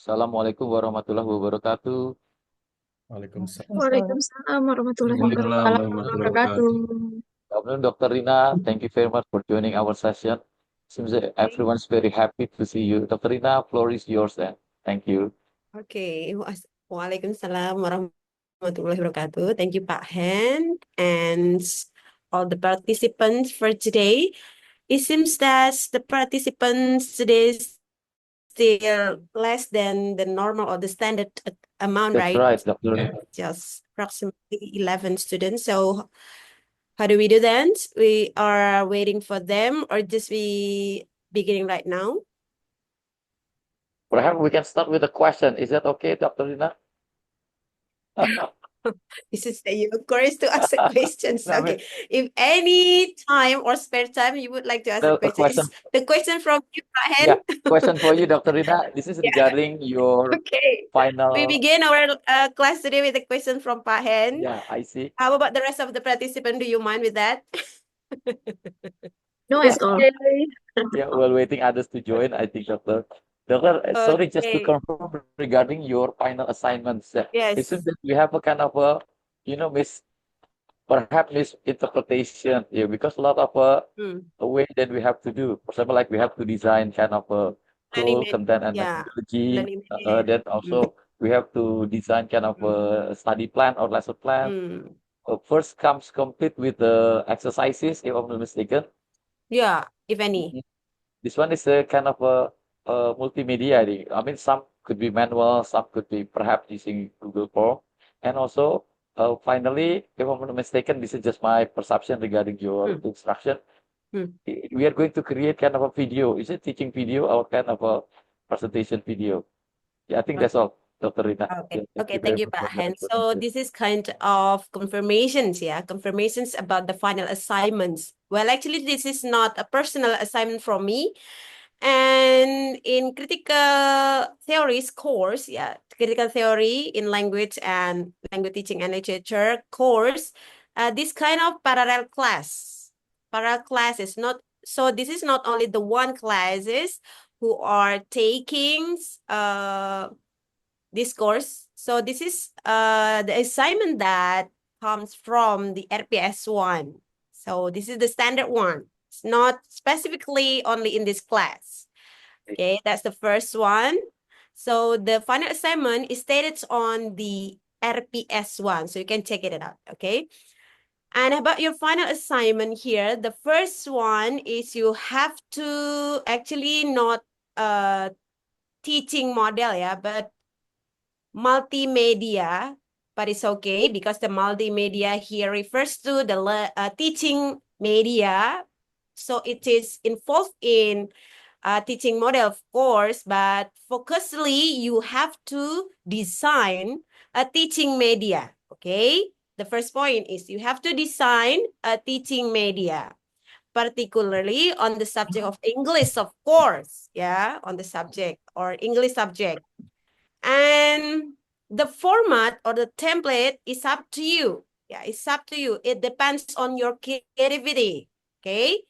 Assalamualaikum warahmatullahi wabarakatuh. Waalaikumsalam. Waalaikumsalam warahmatullahi Waalaikumsalam warahmatullahi wabarakatuh. wabarakatuh. Good afternoon, Dr. Rina. Thank you very much for joining our session. Seems that Okay. everyone's very happy to see you. Dr. Rina, floor is yours then. Thank you. Okay. Waalaikumsalam warahmatullahi wabarakatuh. Thank you, Pak Hen, and all the participants for today. It seems that the participants today is still less than the normal or the standard amount, That's right? right, Dr. Rina. Just approximately 11 students. So how do we do then? We are waiting for them, or just we beginning right now? Perhaps we can start with a question. Is that okay, Dr. Rina? This is the courage to ask a questions. No, I mean, Okay. If any time or spare time you would like to ask a a question, question. is the question from you, Pak Hen? Yeah, question for you, Dr. Rina. This is Yeah. regarding your Okay. We final. begin our class today with a question from Pak Hen. Yeah, I see. How about the rest of the participant? Do you mind with that? No at all. Yeah, while waiting others to join, I think, Doctor. Doctor, sorry, just to Okay. confirm regarding your final assignments. It Yes. seems that we have a kind of a, perhaps misinterpretation. Yeah, because a lot of a way that we have to do. For example, like we have to design kind of a cool Learning, content and yeah. methodology. Learning material. Then also we have to design kind of a study plan or lesson plan. Mm. First comes complete with the exercises, if I'm not mistaken. Yeah, if any. This one is a kind of a multimedia. I mean, some could be manual, some could be perhaps using Google Form. And also, finally, if I'm not mistaken, this is just my perception regarding your Mm. instruction. Mm. We are going to create kind of a video. Is it teaching video or kind of a presentation video? Yeah, I think that's all, Dr. Rina. Okay, Yeah, okay, very thank you, much for Pak the Hen. So explanation. this is kind of confirmations, yeah, confirmations about the final assignments. Well, actually, this is not a personal assignment from me. And in critical theories course, yeah, critical theory in language and language teaching and literature course, this kind of parallel class is not, so this is not only the one classes who are taking this course. So this is the assignment that comes from the RPS1. So this is the standard one. It's not specifically only in this class. Okay, that's the first one. So the final assignment is stated on the RPS1. So you can check it out. Okay. And about your final assignment here, the first one is you have to actually not teaching model, yeah, but multimedia, but it's okay because the multimedia here refers to the teaching media. So it is involved in teaching model, of course, but focusedly you have to design a teaching media, okay? The first point is you have to design a teaching media, particularly on the subject of English, of course, yeah, on the subject or English subject. And the format or the template is up to you. Yeah, it's up to you. It depends on your creativity. Okay.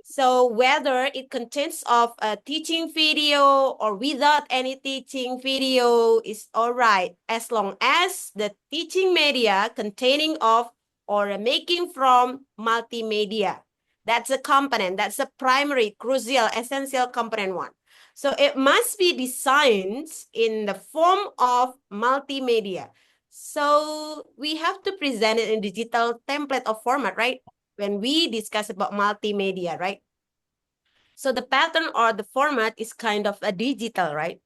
So whether it contains of a teaching video or without any teaching video is all right, as long as the teaching media containing of or making from multimedia. That's a component. That's a primary, crucial, essential component one. So it must be designed in the form of multimedia. So we have to present it in digital template or format, right? When we discuss about multimedia, right? So the pattern or the format is kind of a digital, right?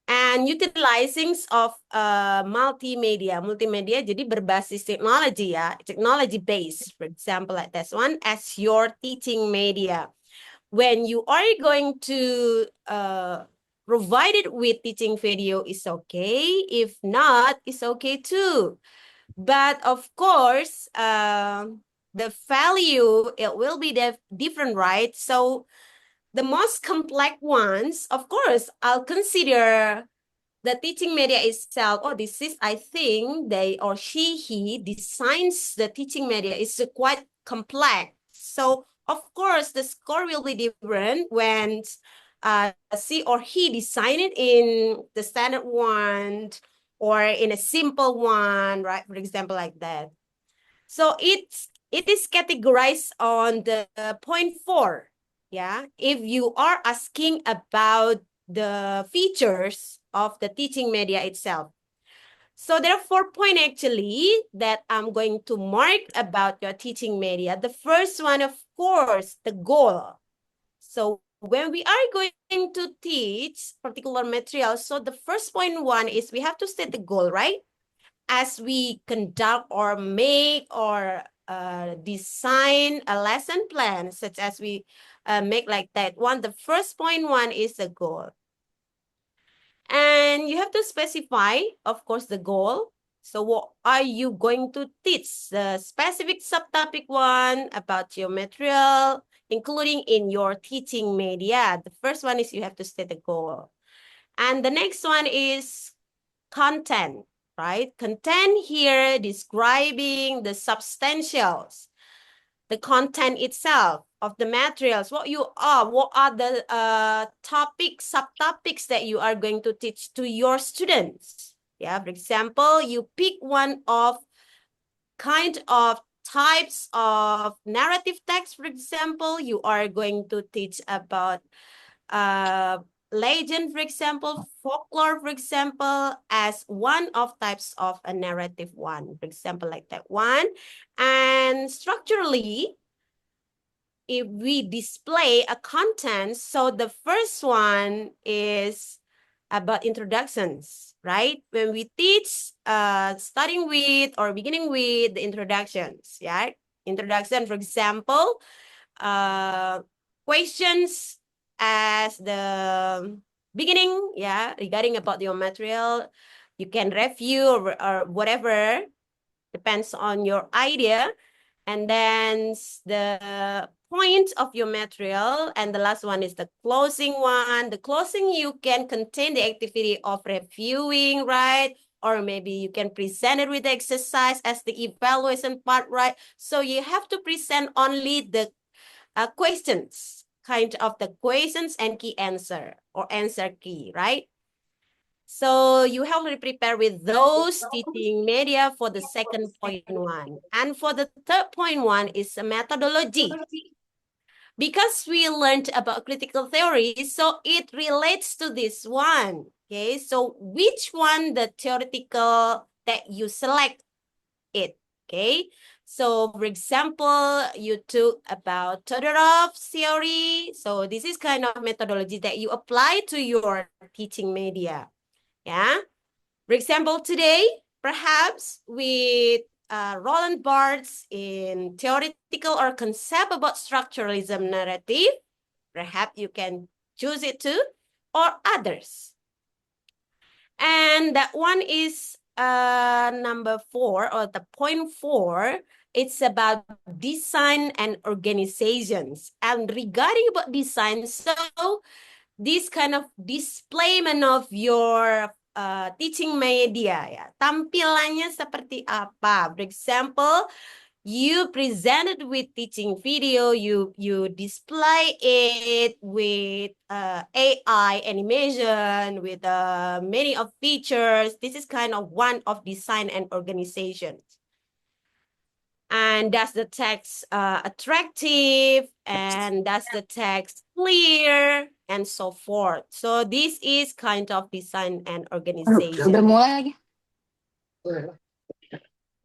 And utilizing of multimedia jadi berbasis teknologi ya, technology based, for example, like this one as your teaching media. When you are going to provide it with teaching video is okay. If not, it's okay too. But of course, the value, it will be different, right? So the most complex ones, of course, I'll consider the teaching media itself. Oh, this is, I think they or he designs the teaching media is quite complex. So of course the score will be different when she or he design it in the standard one or in a simple one, right? For example, like that. So it is categorized on the point 4. Yeah, if you are asking about the features of the teaching media itself. So there are 4 points actually that I'm going to mark about your teaching media. The first one, of course, the goal. So when we are going to teach particular material, so the first point 1 is we have to set the goal, right? As we conduct or make or design a lesson plan, such as we make like that one, the first point 1 is the goal. And you have to specify, of course, the goal. So what are you going to teach? The specific subtopic 1 about your material, including in your teaching media. The first one is you have to set the goal. And the next one is content, right? Content here describing the substantials, the content itself of the materials, what are the subtopics that you are going to teach to your students. Yeah, for example, you pick one of kind of types of narrative text, for example, you are going to teach about legend, for example, folklore, for example, as one of types of a narrative one, for example, like that one. And structurally, if we display a content, so the first one is about introductions, right? When we teach, starting with or beginning with the introductions, yeah? Introduction, for example, questions as the beginning, yeah, regarding about your material. You can review or whatever, depends on your idea. And then the point of your material. And the last one is the closing one. The closing, you can contain the activity of reviewing, right? Or maybe you can present it with the exercise as the evaluation part, right? So you have to present only the questions, kind of the questions and key answer or answer key, right? So you have to prepare with those teaching media for the second point 1. And for the third point 1 is a methodology. Because we learned about critical theory, so it relates to this one. Okay, so which one the theoretical that you select it? Okay, so for example, you took about Todorov's theory. So this is kind of methodology that you apply to your teaching media. Yeah. For example, today, perhaps with Rolland Barthes in theoretical or concept about structuralism narrative, perhaps you can choose it too, or others. And that one is number 4, or the point 4. It's about design and organizations. And regarding about design, so this kind of displayment of your teaching media, ya, tampilannya seperti apa? For example, you presented with teaching video, you display it with AI animation, with many of features. This is kind of one of design and organization. And does the text attractive, and does the text clear, and so forth. So this is kind of design and organization. Udah mulai lagi.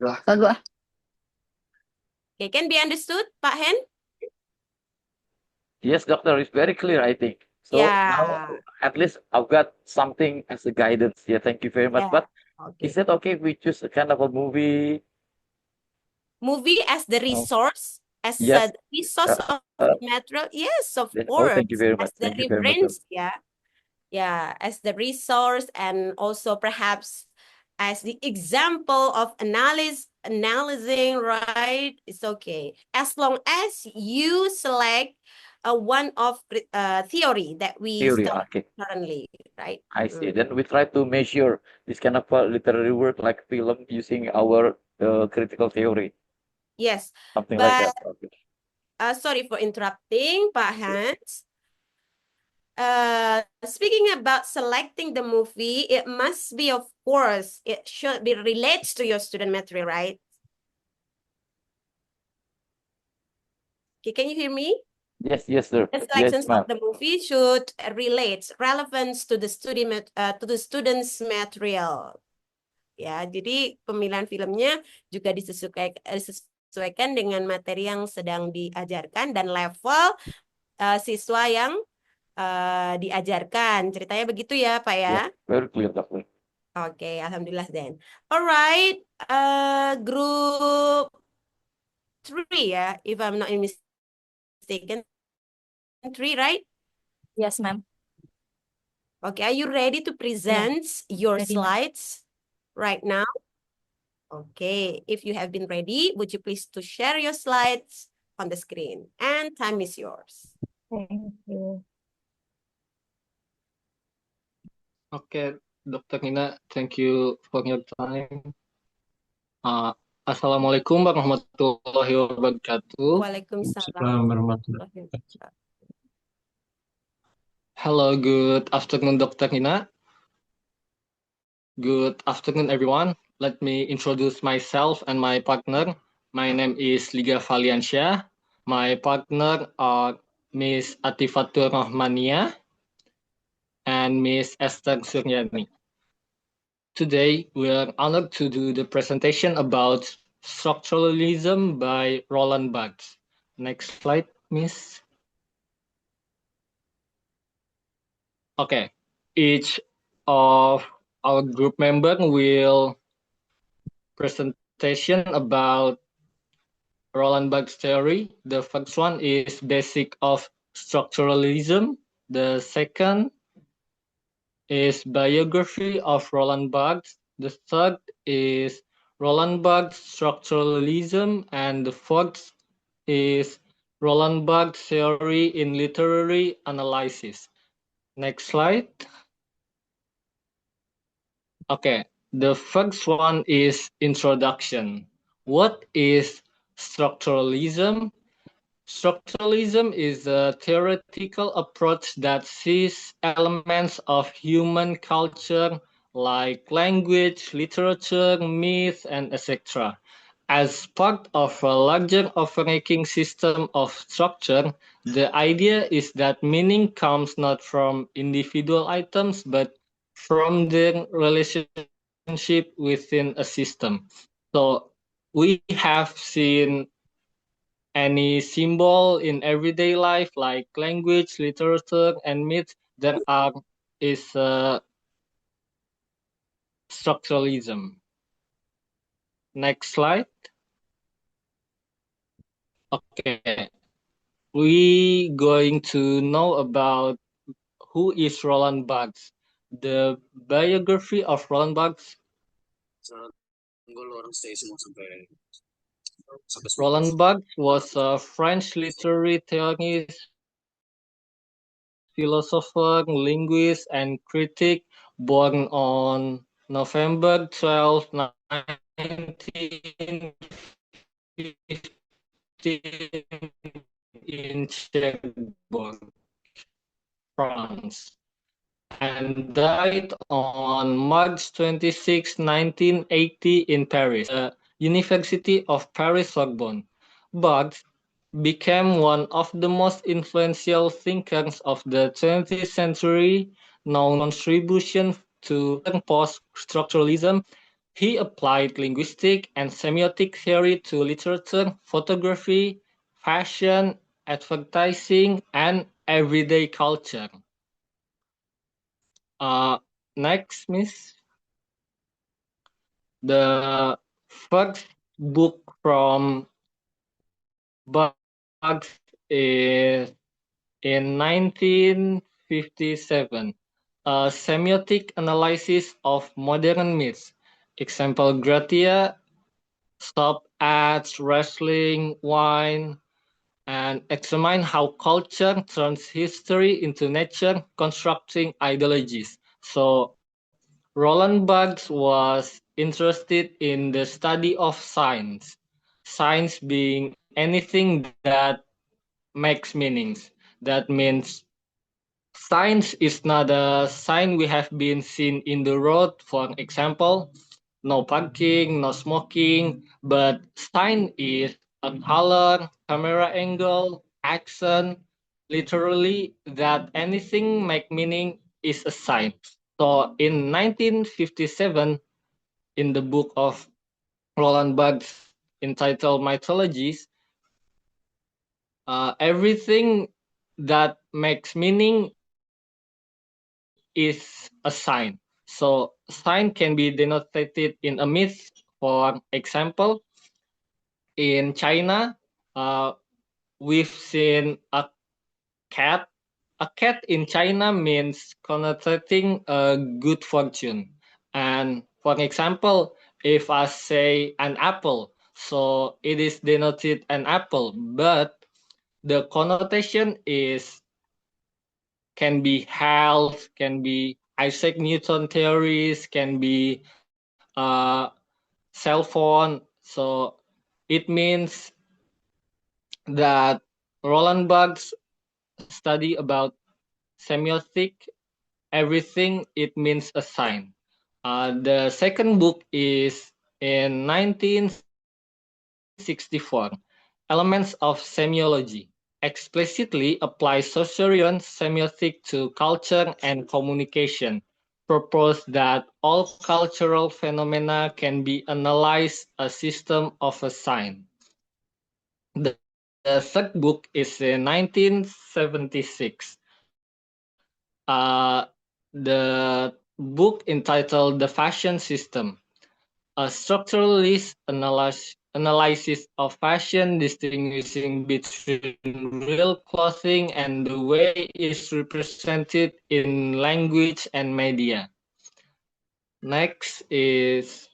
Kagak. Okay, can be understood, Pak Hen? Yes, doctor, it's very clear, I think. So Yeah. now at least I've got something as a guidance. Yeah, thank you very much. Yeah. But Okay. is it okay if we choose a kind of a movie? Movie as the resource, as Yes. a resource of material? Yes, of Oh, course. thank you very As much. the Thank you very much. reference, yeah. Yeah, as the resource, and also perhaps as the example of analyzing, right? It's okay. As long as you select one of theory that we Theory, study okay. currently, right? I see. Then we try to measure this kind of literary work like film using our critical theory, Yes, something like but that. Okay. sorry for interrupting, Pak Hans. speaking about selecting the movie, it must be, of course, it should be relates to your student material, right? Okay, can you hear me? Yes, yes, sir. The Yes, selections ma'am. of the movie should relate relevance to the student's material. Ya, jadi pemilihan filmnya juga disesuaikan dengan materi yang sedang diajarkan dan level siswa yang diajarkan. Ceritanya begitu ya, Pak ya? Yeah, very clear, Doctor. Oke, alhamdulillah then. Alright, group 3 ya, if I'm not mistaken. 3, right? Yes, ma'am. Okay, are you ready to present your ready, ma'am. slides right now? Okay, if you have been ready, would you please to share your slides on the screen? And time is yours. Thank you. Okay, Dr. Nina, thank you for your time. Assalamualaikum warahmatullahi wabarakatuh. Waalaikumsalam. warahmatullahi Hello, good afternoon, Dr. Nina. Good afternoon, everyone. Let me introduce myself and my partner. My name is Liga Valiansyah. My partner are Miss Atifatur Rahmania and Miss Esther Suryani. Today, we are honored to do the presentation about structuralism by Rolland Barthes. Next slide, Miss. Okay, each of our group member will presentation about Rolland Barthes theory. The first one is basic of structuralism. The second is biography of Rolland Barthes. The third is Rolland Barthes structuralism, and the fourth is Rolland Barthes theory in literary analysis. Next slide. Okay, the first one is introduction. What is structuralism? Structuralism is a theoretical approach that sees elements of human culture like language, literature, myth, and etc. as part of a larger overarching system of structure. The idea is that meaning comes not from individual items but from their relationship within a system. So we have seen any symbol in everyday life like language, literature, and myth, there is structuralism. Next slide. Okay, we going to know about who is Rolland Barthes. The biography of Rolland Barthes. Rolland Barthes was a French literary theorist, philosopher, linguist, and critic, born on November 12, 1915 in Cherbourg, France, and died on March 26, 1980 in Paris, University of Paris Sorbonne. Barthes became one of the most influential thinkers of the 20th century, known contribution to post-structuralism. He applied linguistic and semiotic theory to literature, photography, fashion, advertising, and everyday culture. Next, Miss. The first book from Barthes is in 1957, a semiotic analysis of modern myths. Example, Gratia, Stop Ads, Wrestling, Wine, and examine how culture turns history into nature, constructing ideologies. So Rolland Barthes was interested in the study of science, science being anything that makes meanings. That means Signs is not a sign we have been seen in the road, for example, no parking, no smoking, but sign is a color, camera angle, accent, literally that anything make meaning is a sign. So in 1957, in the book of Rolland Barthes entitled Mythologies, everything that makes meaning is a sign. So sign can be denoted in a myth. For example, in China, we've seen a cat. A cat in China means connotating a good fortune. And for example, if I say an apple, so it is denoted an apple, but the connotation is can be health, can be Isaac Newton theories, can be cell phone. So it means that Roland Barthes study about semiotic, everything it means a sign. The second book is in 1964, Elements of Semiology, explicitly applies Saussurean semiotic to culture and communication, propose that all cultural phenomena can be analyzed a system of a sign. The third book is in 1976. The book entitled The Fashion System, a structuralist analysis of fashion, distinguishing between real clothing and the way it's represented in language and media. Next is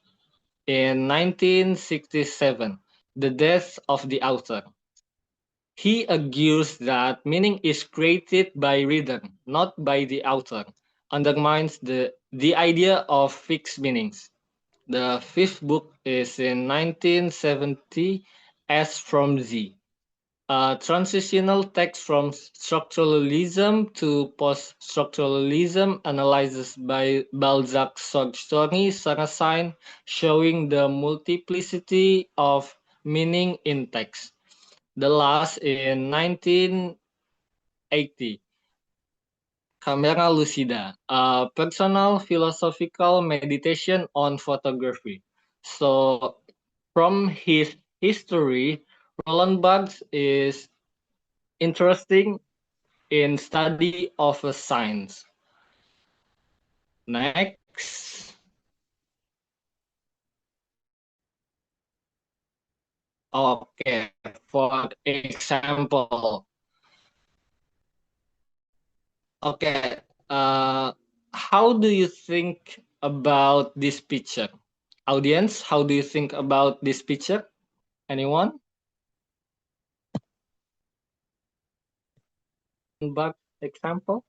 in 1967, The Death of the Author. He argues that meaning is created by reader, not by the author, undermines the idea of fixed meanings. The fifth book is in 1970, S from Z, a transitional text from structuralism to post-structuralism, analyzes by Balzac's short story Sarrasine, showing the multiplicity of meaning in text. The last in 1980, Camera Lucida, a personal philosophical meditation on photography. So from his history, Roland Barthes is interesting in study of a science. Next. Okay, for example. Okay, how do you think about this picture? Audience, how do you think about this picture? Anyone? But example?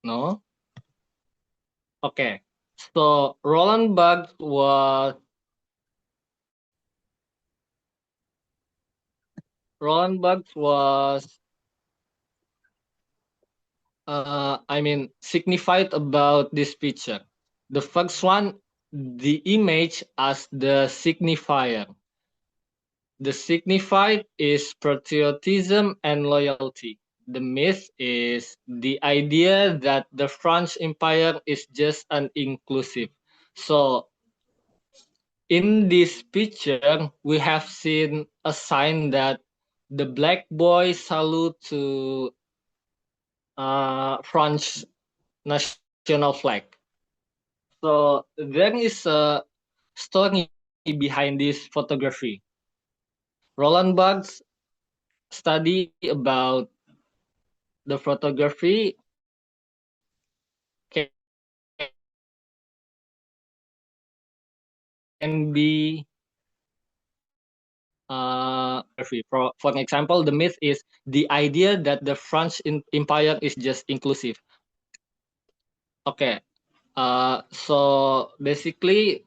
No? Okay. So Roland Barthes was signified about this picture. The first one, the image as the signifier. The signified is patriotism and loyalty. The myth is the idea that the French Empire is just an inclusive. So in this picture, we have seen a sign that the black boy salute to French national flag. So there is a story behind this photography. Roland Barthes study about the photography can be for example, the myth is the idea that the French Empire is just inclusive. Okay, so basically,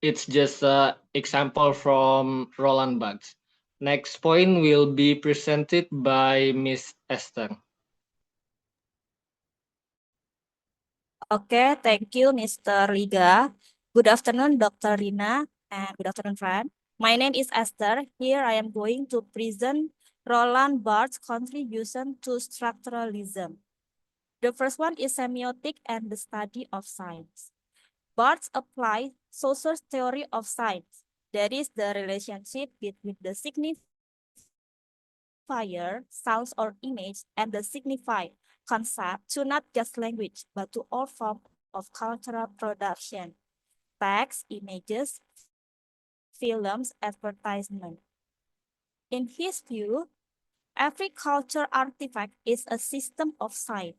it's just an example from Roland Barthes. Next point will be presented by Miss Esther. Okay, thank you, Mr. Liga. Good afternoon, Dr. Rina, and good afternoon, friend. My name is Esther. Here I am going to present Roland Barthes' contribution to structuralism. The first one is semiotic and the study of signs. Barthes applied Saussure's theory of signs, that is the relationship between the signifier, sounds or image, and the signified concept to not just language, but to all forms of cultural production, text, images, films, advertisement. In his view, every culture artifact is a system of signs,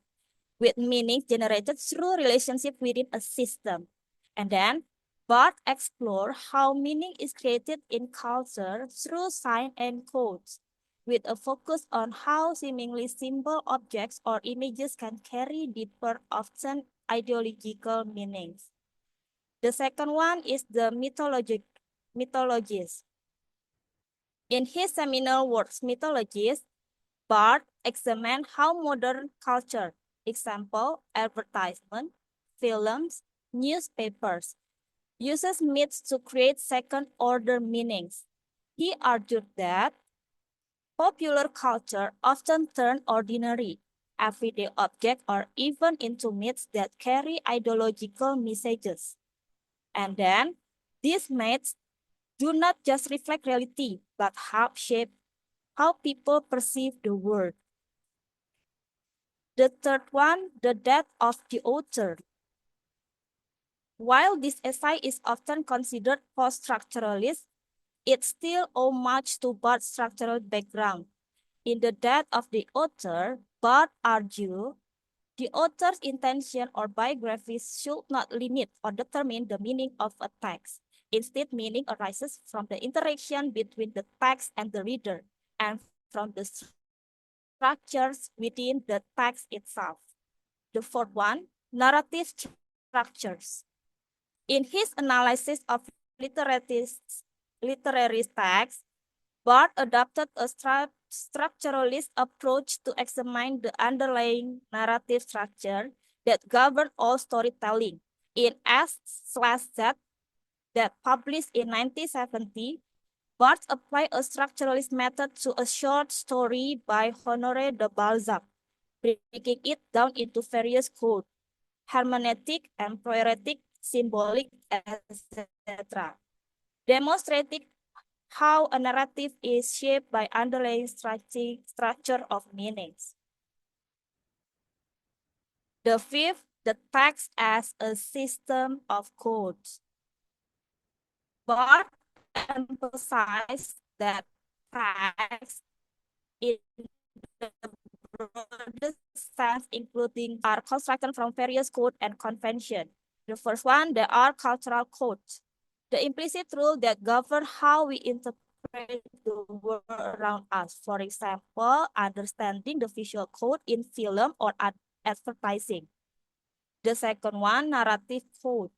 with meaning generated through relationship within a system. And then Barthes explored how meaning is created in culture through signs and codes, with a focus on how seemingly simple objects or images can carry deeper, often ideological meanings. The second one is the mythologies. In his seminal works, Mythologies, Barthes examined how modern culture, example, advertisement, films, newspapers, uses myths to create second-order meanings. He argued that popular culture often turns ordinary, everyday objects or even into myths that carry ideological messages. And then, these myths do not just reflect reality, but help shape how people perceive the world. The third one, the death of the author. While this essay is often considered post-structuralist, it still owes much to Barthes' structural background. In the death of the author, Barthes argued the author's intention or biographies should not limit or determine the meaning of a text. Instead, meaning arises from the interaction between the text and the reader, and from the structures within the text itself. The fourth one, narrative structures. In his analysis of literary texts, Barthes adopted a structuralist approach to examine the underlying narrative structure that govern all storytelling. In S/Z, that published in 1970, Barthes applied a structuralist method to a short story by Honoré de Balzac, breaking it down into various codes, hermeneutic and poetic, symbolic, etc., demonstrating how a narrative is shaped by underlying structure of meanings. The fifth, the text as a system of codes. Barthes emphasized that text in the broadest sense, including are constructed from various codes and conventions. The first one, there are cultural codes, the implicit rule that govern how we interpret the world around us. For example, understanding the visual code in film or advertising. The second one, narrative code,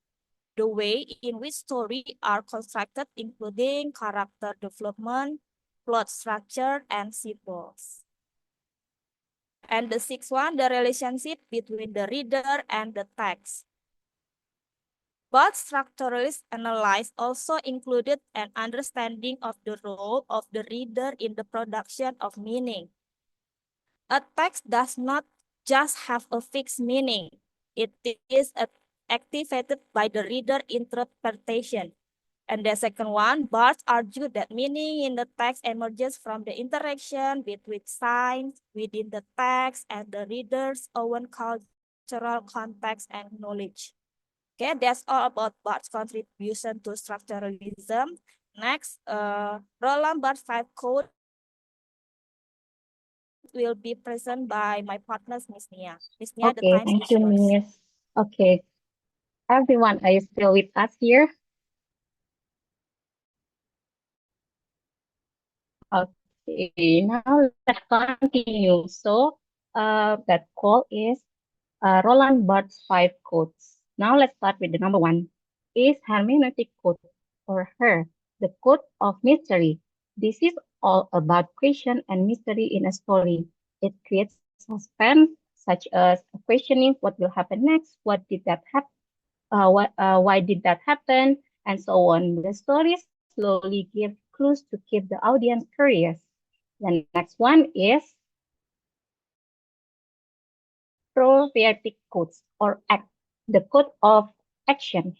the way in which stories are constructed, including character development, plot structure, and symbols. And the sixth one, the relationship between the reader and the text. But structuralist analysis also included an understanding of the role of the reader in the production of meaning. A text does not just have a fixed meaning. It is activated by the reader interpretation. And the second one, Barthes argued that meaning in the text emerges from the interaction between signs within the text and the reader's own cultural context and knowledge. Okay, that's all about Barthes' contribution to structuralism. Next, Rolland Barthes 5 code will be present by my partners, Miss Nia. Miss Nia, the Okay, time thank is you, yours. Miss. Okay, everyone, are you still with us here? Okay, now let's continue. So, that call is Roland Barthes 5 codes. Now let's start with the number one. Is hermeneutic code for her the code of mystery, This is all about question and mystery in a story. It creates suspense, such as questioning what will happen next, what did that happen, why did that happen, and so on. The story slowly gives clues to keep the audience curious. The next one is prophylactic codes or act, the code of action.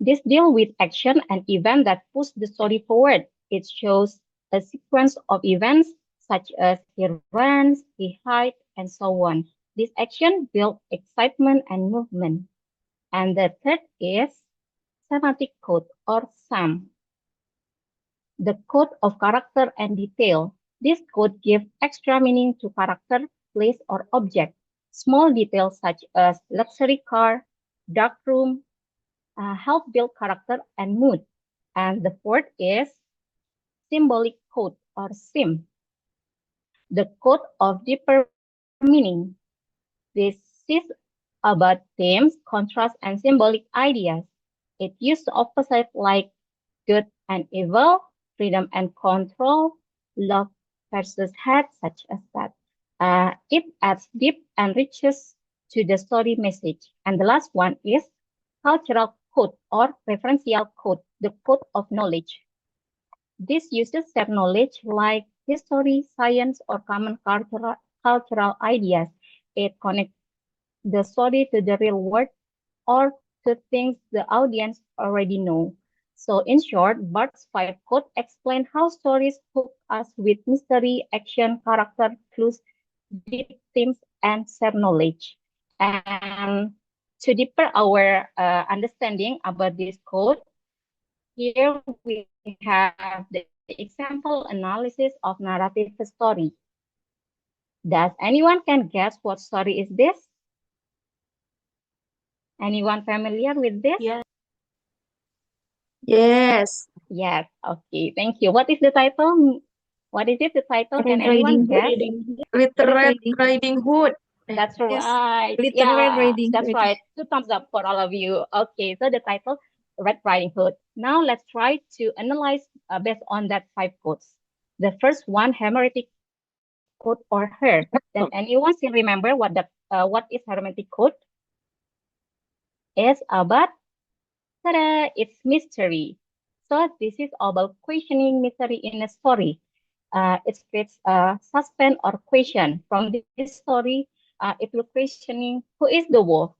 This deal with action and event that push the story forward. It shows a sequence of events such as he runs, he hides, and so on. This action builds excitement and movement. And the third is semantic code or SAM, the code of character and detail. This code gives extra meaning to character, place, or object. Small details such as luxury car, dark room, help build character and mood. And the fourth is symbolic code or SIM, the code of deeper meaning. This is about themes, contrast, and symbolic ideas. It used opposite like good and evil, freedom and control, love versus hate, such as that. It adds deep and riches to the story message. And the last one is cultural code or referential code, the code of knowledge. This uses set knowledge like history, science, or common cultural ideas. It connects the story to the real world or to things the audience already know. So in short, Barthes' 5 code explain how stories hook us with mystery, action, character, clues, deep themes, and shared knowledge. And to deepen our understanding about this code, here we have the example analysis of narrative story. Does anyone can guess what story is this? Anyone familiar with this? Yeah. Yes. Yes. Okay. Thank you. What is the title? What is it? The title? Can anyone guess? Little Red Riding Hood. That's Yes. right. Little Red Yeah, Riding that's Hood. right. 2 thumbs up for all of you. Okay, so the title, Red Riding Hood. Now let's try to analyze based on that 5 quotes. The first one, Hermetic code or her. Does anyone still remember what is Hermetic code? It's about it's mystery. So this is about questioning mystery in a story. It creates a suspense or question. From this story, it will questioning who is the wolf,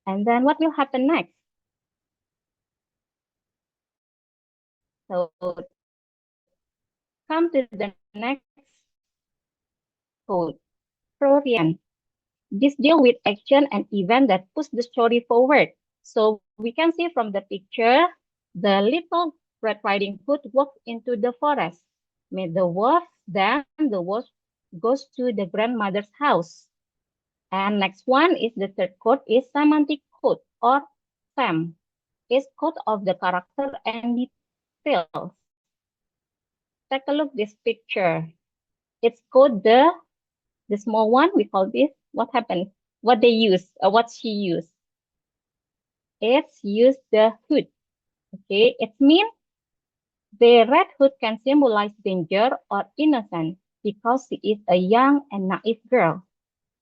and then what will happen next. So come to the next code, Florian. This deal with action and event that push the story forward. So we can see from the picture, the little Red Riding Hood walks into the forest. Meet the wolf, then the wolf goes to the grandmother's house. And next one is the third code is semantic code or SAM. It's code of the character and details. Take a look this picture. It's called the small one. We call this. What happened? What they use? What she used? It's used the hood. Okay, it means the red hood can symbolize danger or innocence because she is a young and naive girl.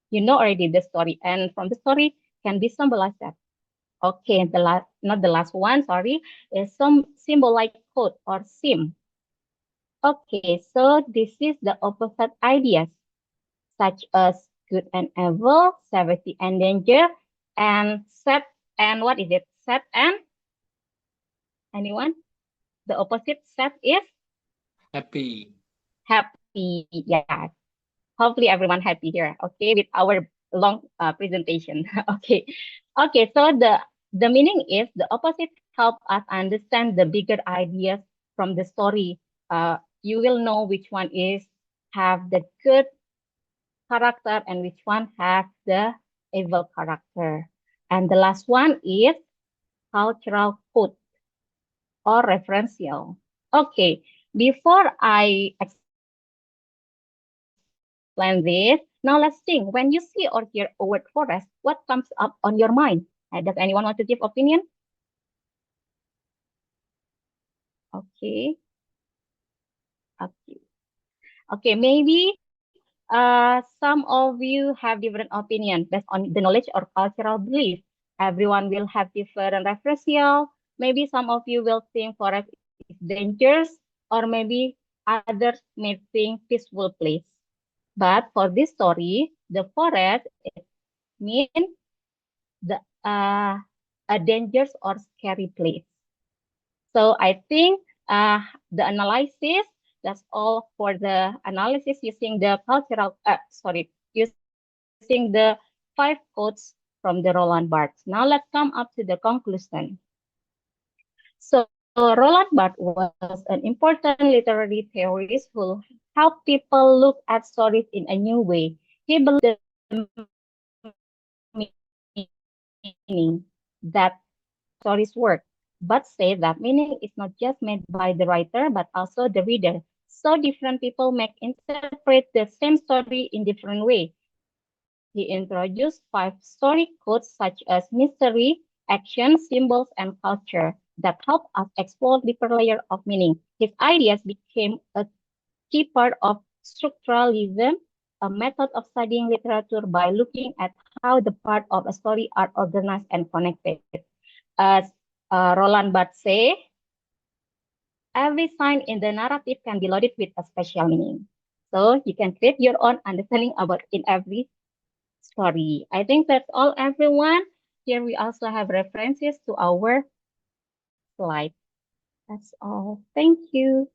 You know already the story, and from the story can be symbolized that. Okay, the last, not the last one, sorry, is some symbolic code or sim. Okay, so this is the opposite ideas, such as good and evil, safety and danger, and sad and what is it? Sad and anyone? The opposite sad is Happy. happy. Yeah. Hopefully everyone happy here. Okay, with our long presentation. Okay. Okay, so the meaning is the opposite help us understand the bigger ideas from the story. You will know which one is have the good character and which one have the evil character. And the last one is cultural code or referential. Okay, before I explain this, now let's think. When you see or hear a word forest, what comes up on your mind? Does anyone want to give opinion? Okay. Okay. Okay, maybe some of you have different opinion based on the knowledge or cultural belief. Everyone will have different referential. Maybe some of you will think forest is dangerous, or maybe others may think peaceful place. But for this story, the forest it means the a dangerous or scary place. So I think the analysis, that's all for the analysis using the using the 5 quotes from the Roland Barthes. Now let's come up to the conclusion. So Roland Barthes was an important literary theorist who helped people look at stories in a new way. He believed the meaning that stories work, but say that meaning is not just made by the writer, but also the reader. So different people may interpret the same story in different ways. He introduced 5 story codes such as mystery, action, symbols, and culture that help us explore deeper layers of meaning. His ideas became a key part of structuralism, a method of studying literature by looking at how the parts of a story are organized and connected. As Roland Barthes say, every sign in the narrative can be loaded with a special meaning. So you can create your own understanding about in every story. I think that's all, everyone. Here we also have references to our slide. That's all. Thank you.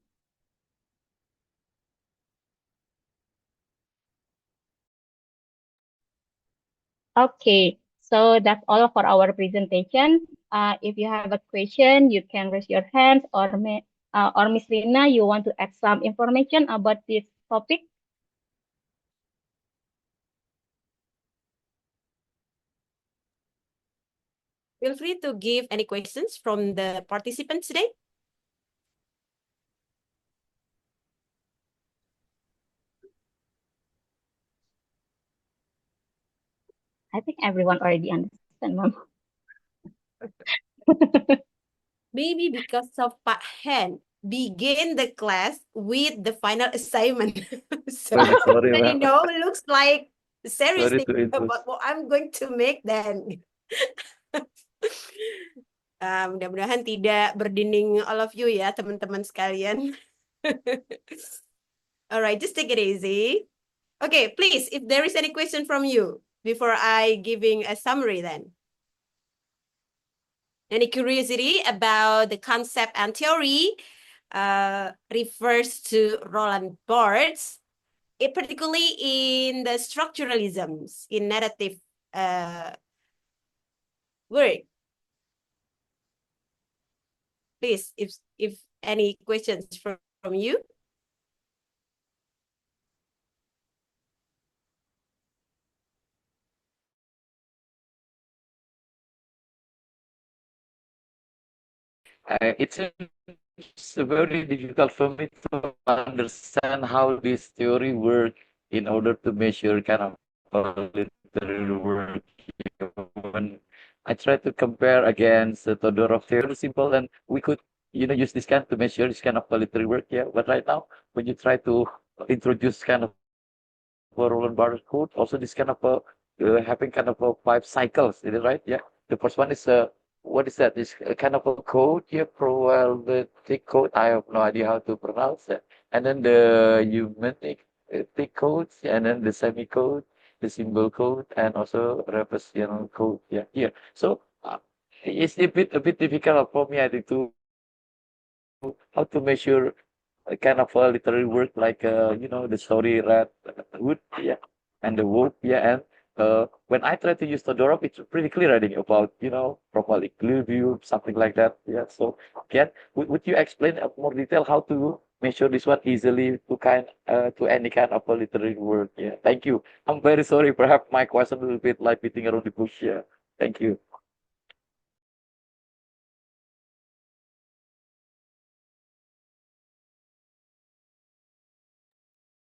Okay, so that's all for our presentation. If you have a question, you can raise your hand, or Miss Lina, you want to add some information about this topic? Feel free to give any questions from the participants today. I think everyone already understand, Mom. Maybe because of Pak Hen begin the class with the final assignment. So Very sorry, already ma'am. know looks like serious Sorry thing to interrupt. about what I'm going to make then. Mudah-mudahan tidak berdinding all of you ya, teman-teman sekalian. All right, just take it easy. Okay, please, if there is any question from you before I giving a summary then. Any curiosity about the concept and theory refers to Roland Barthes, particularly in the structuralisms in narrative work. Please, if any questions from you. It's very difficult for me to understand how this theory works in order to measure kind of literary work. When I try to compare against the Todorov theory, simple, and we could, use this kind to measure this kind of literary work. Yeah, but right now, when you try to introduce kind of for Roland Barthes code, also this kind of having kind of 5 cycles, is it right? Yeah. The first one is what is that? This kind of a code, yeah, probabilistic code. I have no idea how to pronounce it. And then the humanic codes, and then the semi-code, the symbol code, and also representational code. Yeah, here. So it's a bit difficult for me, I think, to how to measure a kind of a literary work like the story Red Hood, yeah, and the Wolf, yeah, and when I try to use Todorov, it's pretty clear, I think, about proper equilibrium, something like that. Yeah. So, would you explain more detail how to measure this one easily to any kind of a literary work? Yeah. Thank you. I'm very sorry. Perhaps my question a little bit like beating around the bush. Yeah. Thank you.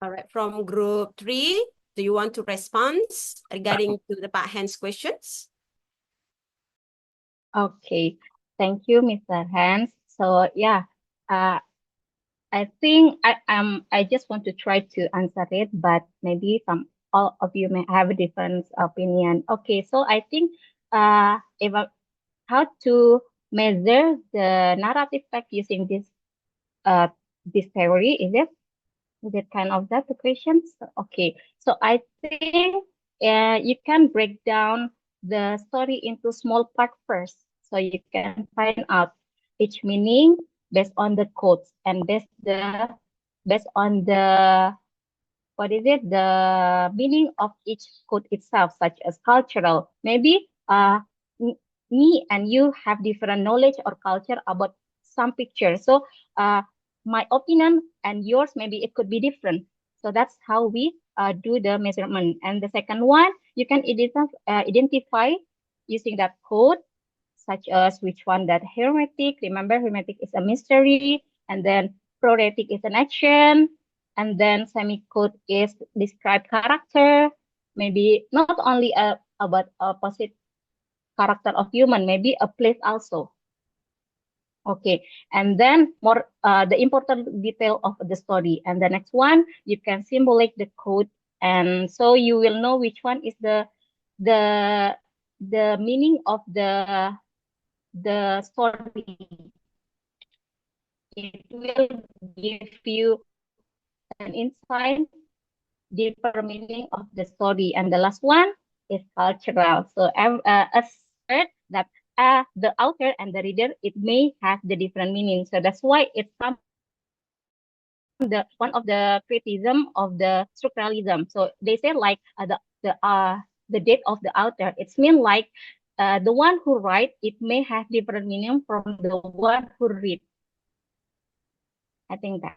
All right, from group 3, do you want to respond regarding to the Pak Hen's questions? Okay, thank you, Mr. Hans. So yeah, I think I just want to try to answer it, but maybe all of you may have a different opinion. Okay, so I think if how to measure the narrative fact using this theory, is it kind of that the question? Okay, so I think you can break down the story into small part first, so you can find out each meaning based on the quotes and based on the what is it, the meaning of each quote itself, such as cultural. Maybe me and you have different knowledge or culture about some picture. So my opinion and yours, maybe it could be different. So that's how we do the measurement. And the second one, you can identify using that code, such as which one that hermetic. Remember, hermetic is a mystery, and then proretic is an action, and then semicode is describe character. Maybe not only about a positive character of human, maybe a place also. Okay, and then more the important detail of the story. And the next one, you can simulate the code, and so you will know which one is the the meaning of the story. It will give you an insight, deeper meaning of the story. And the last one is cultural. So as said that the author and the reader, it may have the different meaning. So that's why it's the one of the criticism of the structuralism. So they say like the date of the author. It's mean like the one who write, it may have different meaning from the one who read. I think that.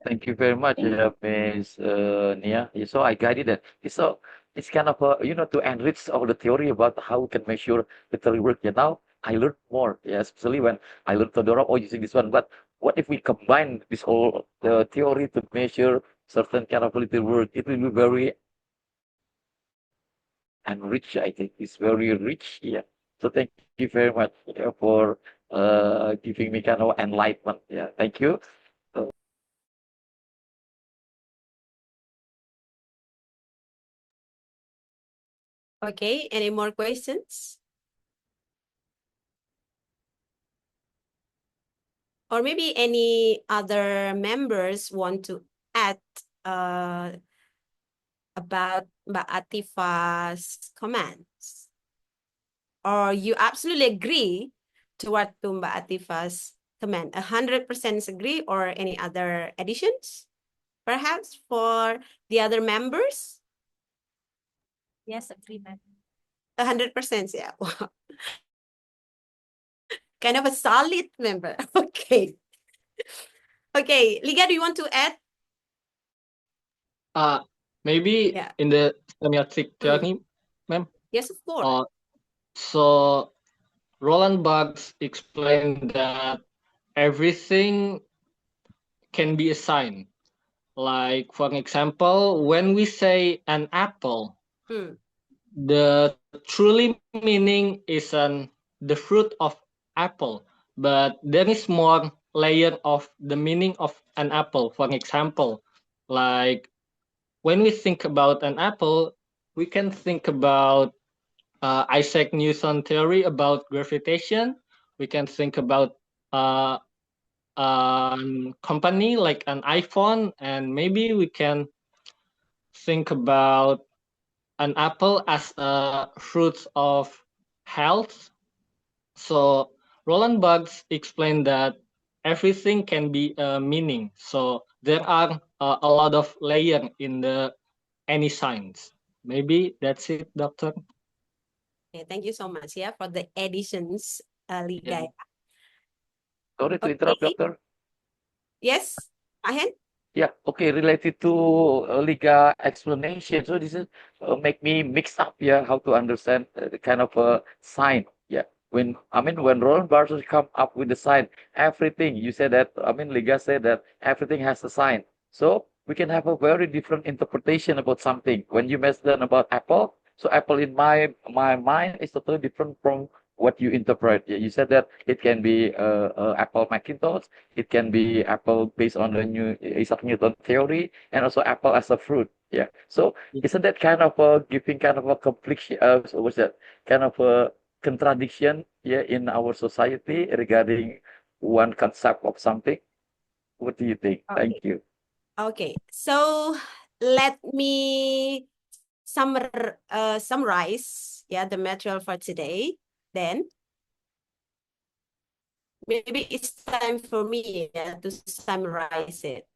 Thank you very much, Ms. Nia. So I guided it. So it's kind of to enrich all the theory about how we can measure literary work. Now I learned more. Yeah, especially when I learned Todorov or using this one. But what if we combine this whole theory to measure certain kind of literary work? It will be very enriched. I think it's very rich. Yeah. So thank you very much for giving me kind of enlightenment. Yeah. Thank you. Okay, any more questions? Or maybe any other members want to add about Mbak Atifa's comments? Or you absolutely agree to what to Mbak Atifa's comment? 100% agree, or any other additions? Perhaps for the other members? Yes, agreement. 100%, yeah. Wow. Kind of a solid member. Okay. Okay, Liga, do you want to add? Maybe Yeah. in the semiotic theory, ma'am. Yes, of course. So Roland Barthes explained that everything can be assigned. Like, for example, when we say an apple, the truly meaning isn't the fruit of apple, but there is more layer of the meaning of an apple. For example, like when we think about an apple, we can think about Isaac Newton theory about gravitation. We can think about a company like an iPhone, and maybe we can think about an apple as a fruit of health. So Roland Barthes explained that everything can be a meaning. So there are a lot of layers in the any science. Maybe that's it, Doctor. Okay, thank you so much, yeah, for the additions, Liga. Sorry to interrupt, Okay. Doctor. Yes, Ahen? Yeah, okay, related to Liga explanation. So this is make me mix up, yeah, how to understand the kind of sign. Yeah, when Roland Barthes come up with the sign, everything you said that. Liga said that everything has a sign. So we can have a very different interpretation about something. When you mention about apple, so apple in my mind is totally different from what you interpret. Yeah, you said that it can be Apple Macintosh, it can be Apple based on the new Isaac Newton theory, and also Apple as a fruit. Yeah. So isn't that kind of giving kind of a confliction? So what's that? Kind of a contradiction, yeah, in our society regarding one concept of something. What do you think? Thank you. Okay, so let me summarize the material for today. Then maybe it's time for me to summarize it.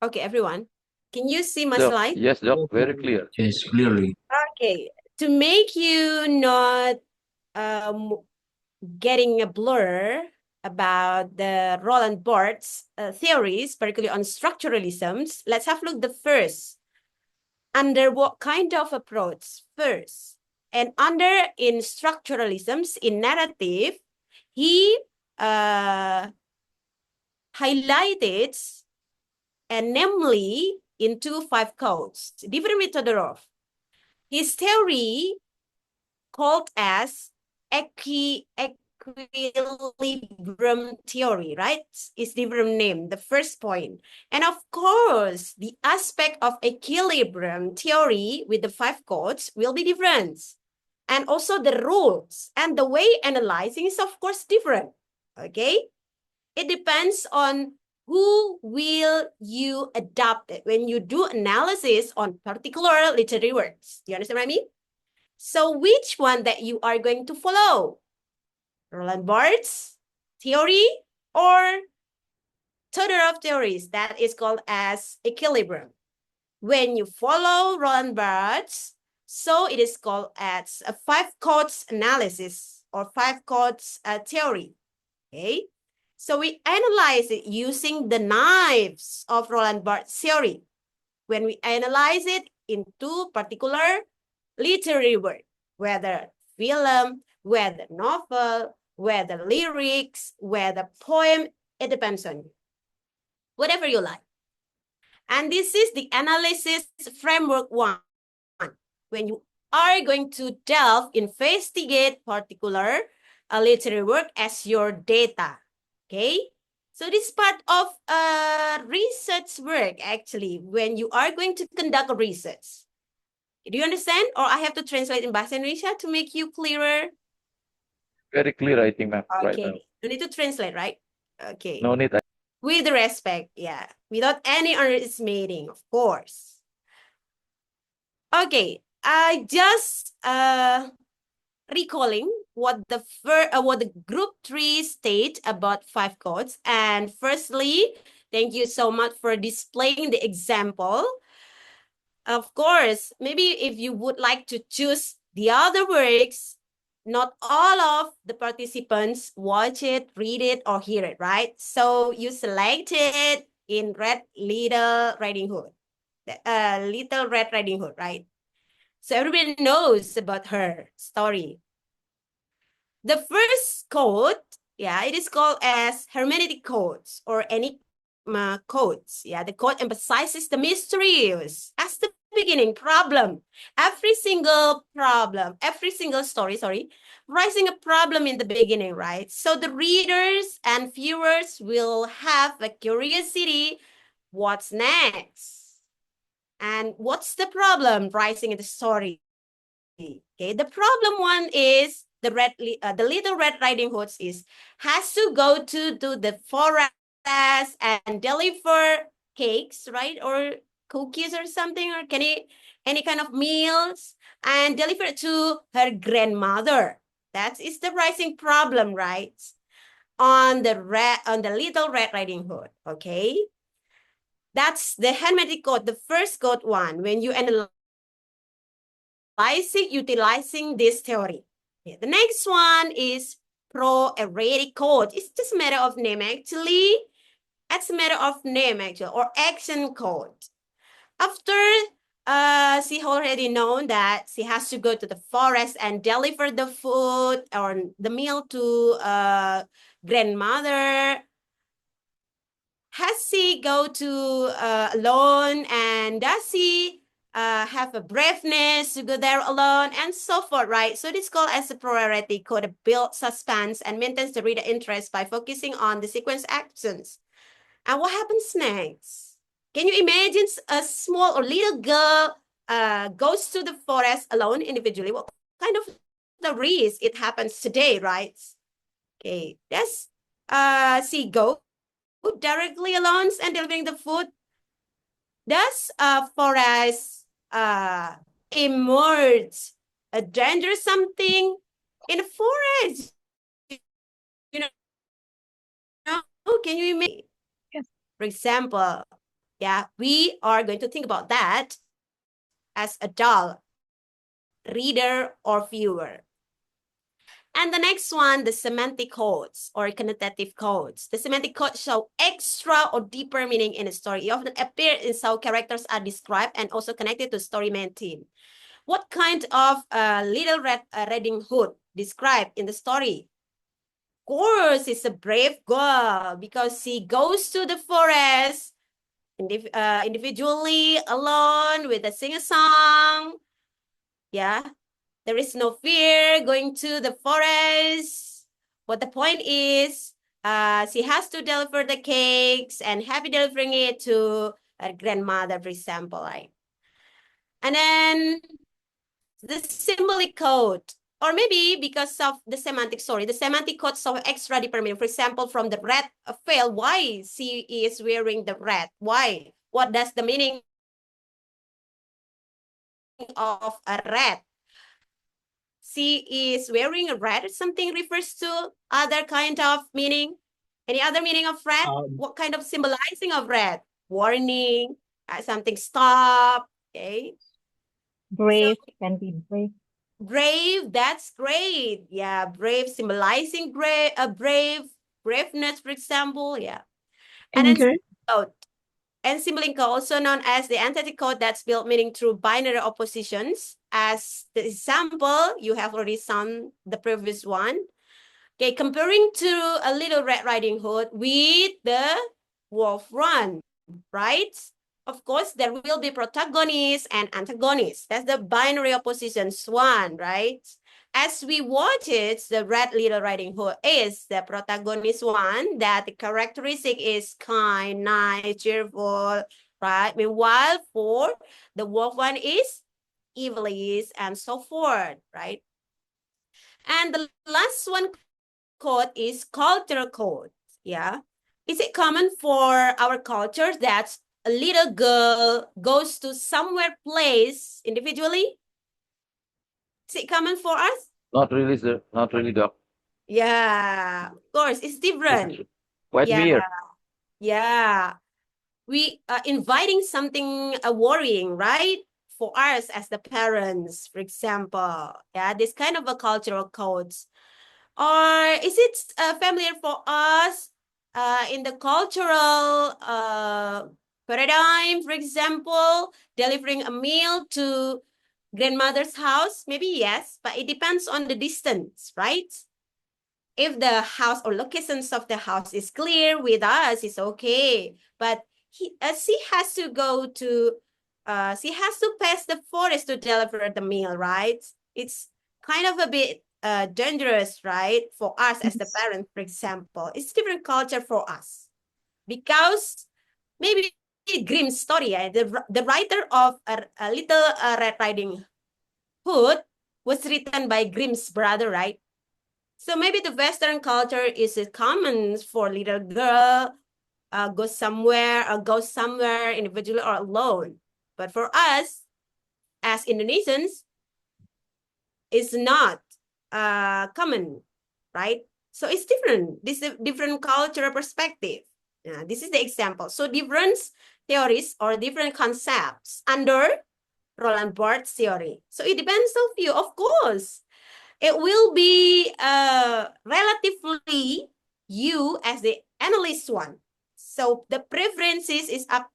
Okay, everyone, can you see my So, slide? yes, Doc, very clear. Yes, clearly. Okay, to make you not getting a blur about the Rolland Barthes theories, particularly on structuralisms, let's have a look the first. Under what kind of approach first? And under in structuralisms, in narrative, he highlighted, and namely into 5 codes, different methodology. His theory called as equilibrium theory, right? Is different name, the first point. And of course, the aspect of equilibrium theory with the 5 codes will be different. And also the rules and the way analyzing is of course different, okay? It depends on who will you adopt it when you do analysis on particular literary works. Do you understand what I mean? So which one that you are going to follow? Rolland Barthes theory or Todorov theories that is called as equilibrium. When you follow Rolland Barthes, so it is called as a 5 codes analysis or 5 codes theory. Okay, so we analyze it using the knives of Rolland Barthes theory. When we analyze it into particular literary work, whether film, whether novel, whether lyrics, whether poem, it depends on you. Whatever you like. And this is the analysis framework 1. When you are going to delve, investigate particular literary work as your data. Okay? So this part of research work actually, when you are going to conduct a research. Do you understand? Or I have to translate in Bahasa Indonesia to make you clearer? Very clear, I think, ma'am, right now. Okay, you need to translate, right? Okay. No need. With respect, yeah. Without any underestimating, of course. Okay, I just recalling what the group 3 state about 5 codes. And firstly, thank you so much for displaying the example. Of course, maybe if you would like to choose the other works, not all of the participants watch it, read it, or hear it, right? So you select it in Little Riding Hood, Little Red Riding Hood, right? So everybody knows about her story. The first code, yeah, it is called as hermeneutic codes or enigma codes. Yeah, the code emphasizes the mysterious as the beginning problem. Every single story, rising a problem in the beginning, right? So the readers and viewers will have a curiosity, what's next? And what's the problem rising in the story? Okay, the problem one is the Little Red Riding Hood has to go to the forest and deliver cakes, right? Or cookies or something, or any kind of meals, and deliver it to her grandmother. That is the rising problem, right? On the Little Red Riding Hood. Okay, that's the hermetic code, the first code one. When you analyze utilizing this theory. Okay, the next one is pro-erratic code. It's just a matter of name actually. It's a matter of name actually, or action code. After she already known that she has to go to the forest and deliver the food or the meal to grandmother. Has she go to alone, and does she have a braveness to go there alone, and so forth, right? So this called as a priority code build suspense and maintains the reader interest by focusing on the sequence actions. And what happens next? Can you imagine a small or little girl goes to the forest alone individually? What kind of the risk it happens today, right? Okay, that's she go directly alone and delivering the food. Does forest emerge a danger something in the forest? You know, can you imagine? Yes. For example, yeah, we are going to think about that as adult reader or viewer. And the next one, the semantic codes or connotative codes. The semantic codes show extra or deeper meaning in a story. It often appear in how characters are described and also connected to story main theme. What kind of Little Red Riding Hood described in the story? Of course, it's a brave girl because she goes to the forest individually, alone, with a sing-a-song. Yeah, there is no fear going to the forest. But the point is, she has to deliver the cakes and happy delivering it to her grandmother, for example. Right? And then the symbolic code, or maybe because of the semantic, the semantic code of extra deeper meaning. For example, from the red veil, why she is wearing the red? Why? What does the meaning of a red? She is wearing a red, something refers to other kind of meaning. Any other meaning of red? What kind of symbolizing of red? Warning, something stop, okay? Brave can be brave. Brave, that's great. Yeah, brave, symbolizing braveness, for example, yeah. And then Anger. code. And symbolic code, also known as the entity code that's built meaning through binary oppositions. As the example, you have already seen the previous one. Okay, comparing to a Little Red Riding Hood with the Wolf Run, right? Of course, there will be protagonists and antagonists. That's the binary oppositions one, right? As we watch it, the Red Little Riding Hood is the protagonist one, that the characteristic is kind, nice, cheerful, right? Meanwhile, for the wolf one is evilist and so forth, right? And the last one code is cultural code, yeah? Is it common for our culture that a little girl goes to somewhere place individually? Is it common for us? Not really, sir. Not really, doc. Yeah, of course, it's different. Quite Yeah, weird. yeah. We are inviting something worrying, right? For us as the parents, for example. Yeah, this kind of a cultural codes. Or is it familiar for us in the cultural paradigm, for example, delivering a meal to grandmother's house? Maybe yes, but it depends on the distance, right? If the house or locations of the house is clear with us, it's okay. But she has to go to, she has to pass the forest to deliver the meal, right? It's kind of a bit dangerous, right? For us as the parent, for example. It's different culture for us. Because maybe Grimm's story, the writer of a Little Red Riding Hood was written by Grimm's brother, right? So maybe the Western culture is common for little girl go somewhere individually or alone. But for us as Indonesians, it's not common, right? So it's different. This is a different cultural perspective. This is the example. So different theories or different concepts under Rolland Barthes theory. So it depends on you, of course. It will be relatively you as the analyst one. So the preferences is up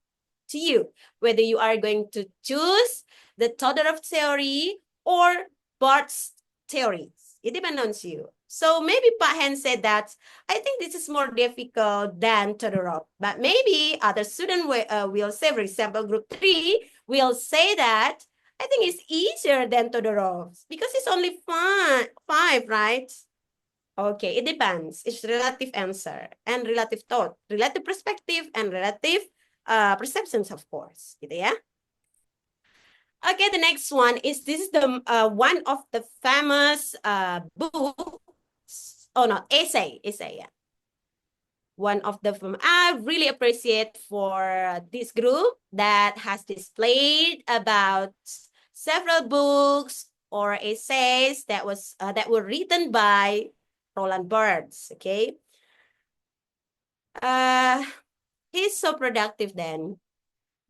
to you, whether you are going to choose the Todorov theory or Barthes theories. It depends on you. So maybe Pak Hen said that, I think this is more difficult than Todorov, but maybe other students will say, for example, group 3 will say that, I think it's easier than Todorov's because it's only five, right? Okay, it depends. It's relative answer and relative thought, relative perspective and relative perceptions, of course. Gitu ya. Okay, the next one is, this is the one of the famous books. Oh no, essay, yeah. One of the I really appreciate for this group that has displayed about several books or essays that were written by Rolland Barthes. Okay, he's so productive. Then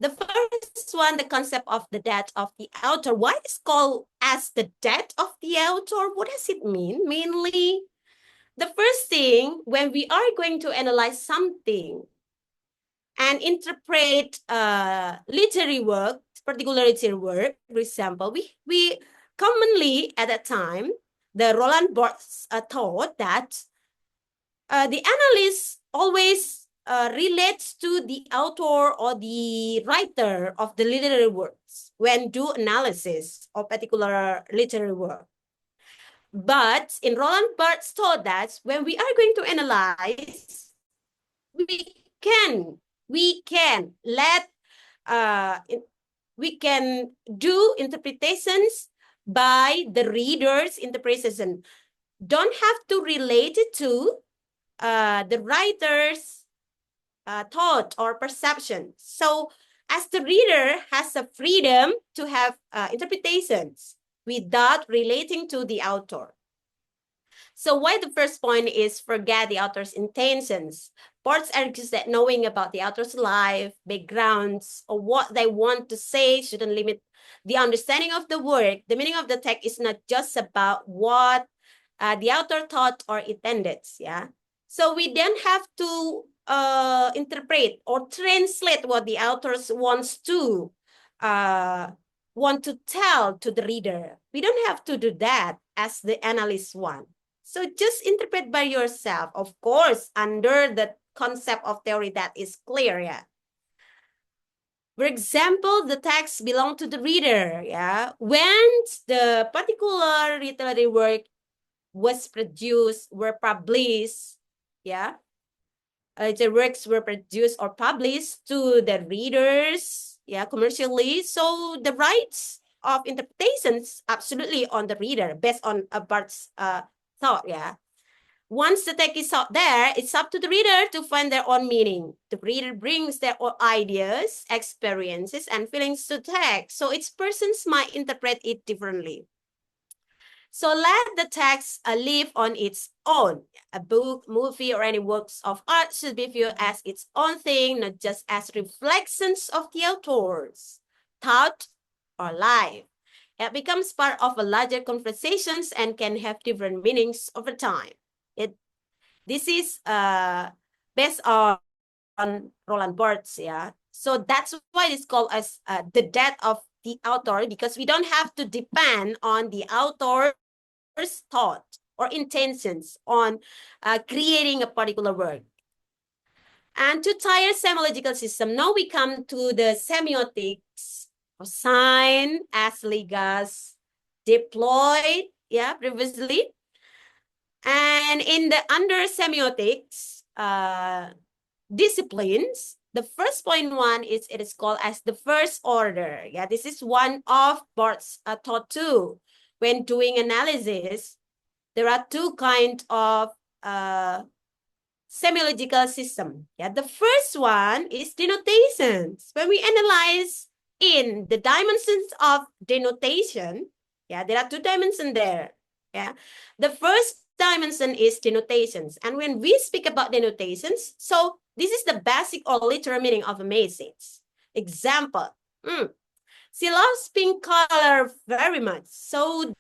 the first one, the concept of the death of the author. Why is called as the death of the author? What does it mean mainly? The first thing, when we are going to analyze something and interpret literary work, particular literary work, for example, we commonly at that time, the Rolland Barthes thought that the analyst always relates to the author or the writer of the literary works when do analysis of particular literary work. But in Rolland Barthes thought that when we are going to analyze, we can do interpretations by the reader's interpretation. Don't have to relate it to the writer's thought or perception. So as the reader has a freedom to have interpretations without relating to the author. So why the first point is forget the author's intentions. Barthes argues that knowing about the author's life, backgrounds, or what they want to say shouldn't limit the understanding of the work. The meaning of the text is not just about what the author thought or intended. Yeah. So we don't have to interpret or translate what the author wants to tell to the reader. We don't have to do that as the analyst want. So just interpret by yourself, of course, under the concept of theory that is clear. Yeah. For example, the text belong to the reader. Yeah. When the particular literary work was produced, were published, yeah, the works were produced or published to the readers, yeah, commercially. So the rights of interpretations absolutely on the reader based on a Barthes thought, yeah. Once the text is out there, it's up to the reader to find their own meaning. The reader brings their own ideas, experiences, and feelings to text. So each person might interpret it differently. So let the text live on its own. A book, movie, or any works of art should be viewed as its own thing, not just as reflections of the author's thought or life. It becomes part of a larger conversations and can have different meanings over time. This is based on Rolland Barthes, yeah. So that's why it's called as the death of the author, because we don't have to depend on the author's thought or intentions on creating a particular work. And to tire semiological system, now we come to the semiotics of sign as Ligas deployed, yeah, previously. And in the under semiotics disciplines, the first point one is it is called as the first order. Yeah, this is one of Barthes' thought too. When doing analysis, there are two kinds of semiological system. Yeah, the first one is denotations. When we analyze in the dimensions of denotation, yeah, there are two dimensions there. Yeah, the first dimension is denotations. And when we speak about denotations, so this is the basic or literal meaning of a message. Example, she loves pink color very much. So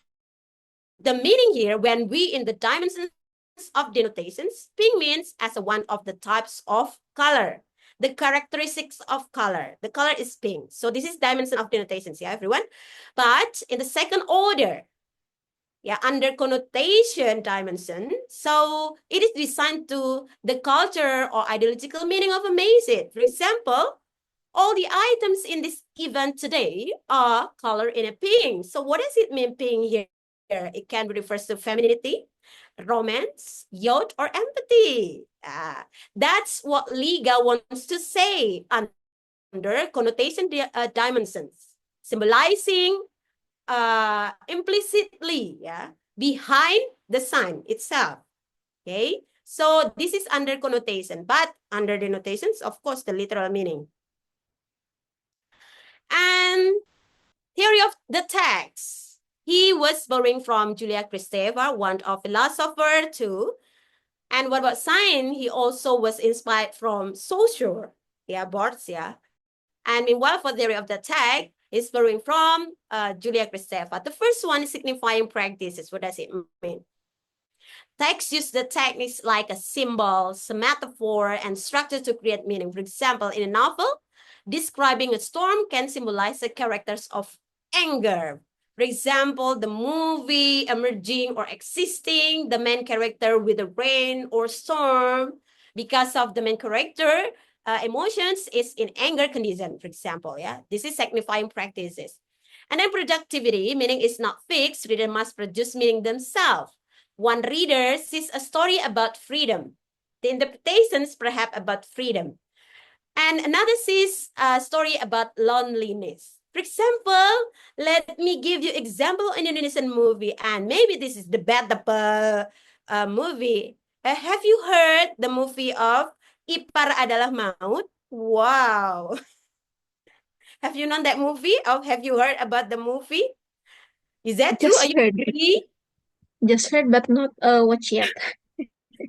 the meaning here, when we in the dimensions of denotations, pink means as one of the types of color. the characteristics of color. The color is pink. So this is dimension of denotations, yeah, everyone. But in the second order, yeah, under connotation dimension, so it is designed to the culture or ideological meaning of a message. For example, all the items in this event today are colored in a pink. So what does it mean pink here? It can be refers to femininity, romance, youth, or empathy. That's what Liga wants to say under connotation dimensions, symbolizing implicitly, yeah, behind the sign itself. Okay, so this is under connotation, but under denotations, of course, the literal meaning. And theory of the text. He was borrowing from Julia Kristeva, one of philosopher too. And what about science? He also was inspired from Saussure, yeah, Barthes, yeah. And meanwhile, for theory of the text, he's borrowing from Julia Kristeva. The first one is signifying practices. What does it mean? Text use the techniques like a symbol, a metaphor, and structure to create meaning. For example, in a novel, describing a storm can symbolize the characters of anger. For example, the movie emerging or existing, the main character with the rain or storm, because of the main character, emotions is in anger condition, for example, yeah. This is signifying practices. And then productivity, meaning is not fixed, reader must produce meaning themselves. One reader sees a story about freedom. The interpretations perhaps about freedom. And another sees a story about loneliness. For example, let me give you example in Indonesian movie, and maybe this is the debatable movie. Have you heard the movie of Ipar Adalah Maut? Wow. Have you known that movie? Or have you heard about the movie? Is that true? Are Just you heard. agree? Just heard, but not watch yet.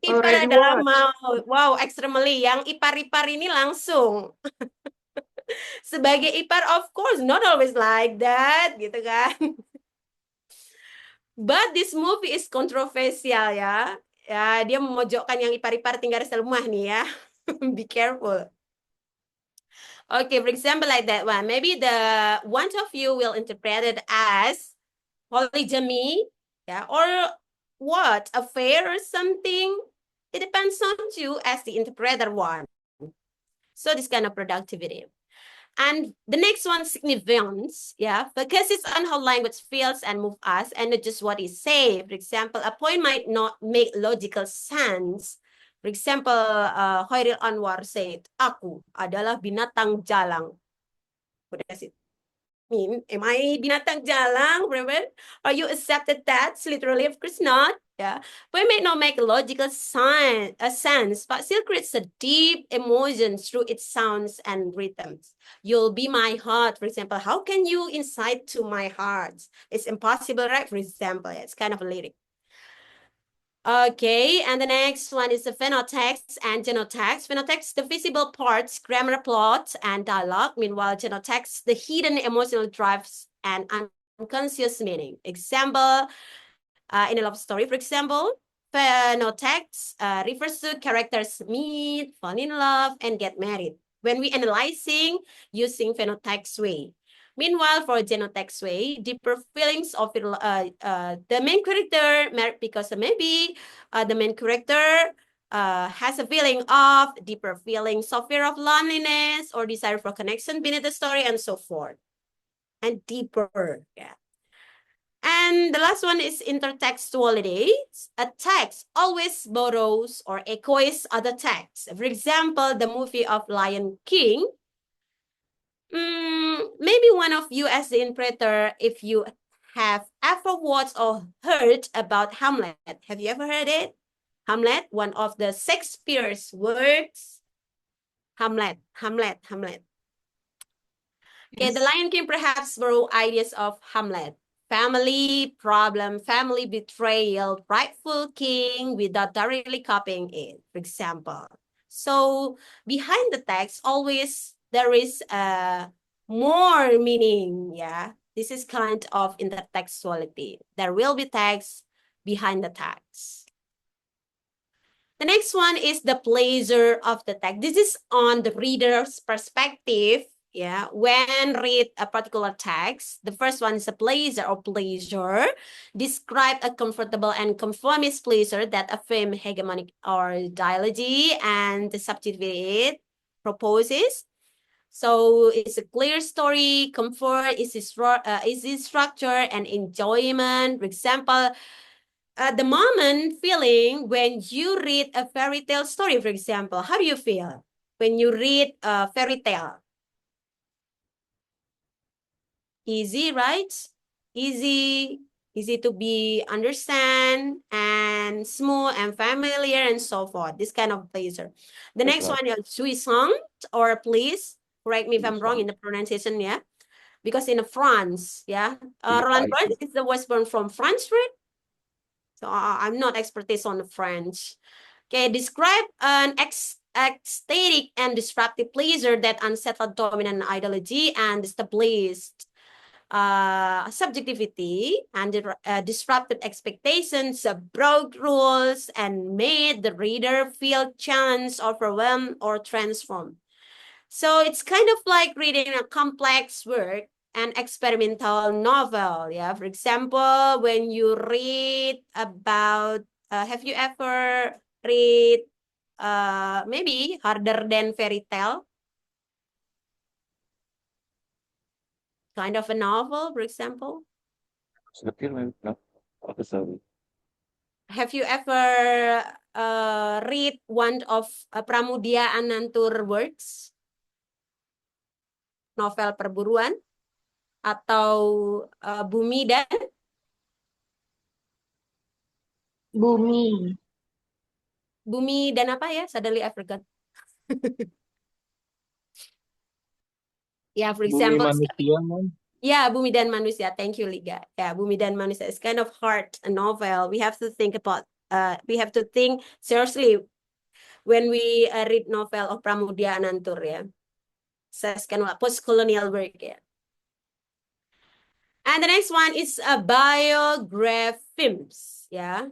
Ipar Already adalah watched. maut. Wow, extremely. Yang ipar-ipar ini langsung. Sebagai ipar, of course, not always like that, gitu kan. But this movie is controversial ya. Ya, dia memojokkan yang ipar-ipar tinggal rumah nih ya. Be careful. Okay, for example, like that one. Maybe the one of you will interpret it as polygamy, yeah, or what, affair or something. It depends on you as the interpreter one. So this kind of productivity. And the next one, significance, yeah, focuses on how language feels and move us and not just what is said. For example, a point might not make logical sense. For example, Khairil Anwar said, aku adalah binatang jalang. What does it mean? Am I binatang jalang, remember? Are you accepted that? Literally, of course not. Yeah, but it may not make a logical sense, but still creates a deep emotion through its sounds and rhythms. You'll be my heart, for example. How can you incite to my heart? It's impossible, right? For example, it's kind of a lyric. Okay, and the next one is the phenotext and genotext. Phenotext, the visible parts, grammar, plot, and dialogue. Meanwhile, genotext, the hidden emotional drives and unconscious meaning. Example, in a love story, for example, phenotext refers to characters meet, fall in love, and get married. When we analyzing using phenotext way. Meanwhile, for genotext way, deeper feelings of the main character married because maybe the main character has a feeling of deeper feelings of fear of loneliness or desire for connection beneath the story and so forth. And deeper, yeah. And the last one is intertextuality. A text always borrows or echoes other texts. For example, the movie of Lion King. Maybe one of you as the interpreter, if you have ever watched or heard about Hamlet. Have you ever heard it? Hamlet, one of the Shakespeare's works. Hamlet. Okay, the Lion King perhaps borrow ideas of Hamlet. Family problem, family betrayal, rightful king without directly copying it, for example. So behind the text, always there is more meaning, yeah. This is kind of intertextuality. There will be text behind the text. The next one is the pleasure of the text. This is on the reader's perspective. Yeah, when read a particular text, the first one is a pleasure or pleasure. Describe a comfortable and conformist pleasure that affirm hegemonic or ideology and the subjectivity it proposes. So it's a clear story, comfort, easy structure, and enjoyment. For example, the moment feeling when you read a fairy tale story, for example, how do you feel when you read a fairy tale? Easy, right? Easy to be understand and smooth and familiar and so forth. This kind of pleasure. The That's next right. one is jouissance or please. Correct me if I'm wrong in Jouissance. the pronunciation, yeah. Because in France, yeah, P Roland I Barthes C. is the Westbourne from France, right? So I'm not expertise on the French. Okay, describe an ecstatic and disruptive pleasure that unsettled dominant ideology and established subjectivity and disrupted expectations, broke rules, and made the reader feel challenged, overwhelmed, or transformed. So it's kind of like reading a complex work, an experimental novel. Yeah, for example, when you read about, have you ever read maybe Harder Than Fairy Tale? Kind of a novel, for example. Sudah film no? Apa sorry? Have you ever read one of Pramudia Anantur works? Novel perburuan atau Bumi dan Bumi. Bumi dan apa ya? Suddenly I forgot. Yeah, for Bumi example, Manusia, man. yeah, Bumi dan Manusia. Thank you, Liga. Yeah, Bumi dan Manusia. It's kind of hard a novel. We have to think about. We have to think seriously when we read novel of Pramudia Anantur. Yeah, says kind of post-colonial work. Yeah. And the next one is biographies. Yeah.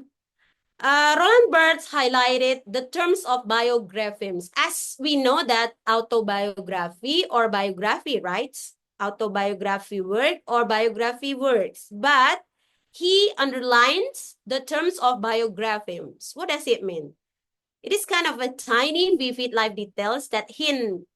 Rolland Barthes highlighted the terms of biographies. As we know that autobiography or biography, right? Autobiography work or biography works. But he underlines the terms of biographies. What does it mean? It is kind of a tiny, vivid life details that hint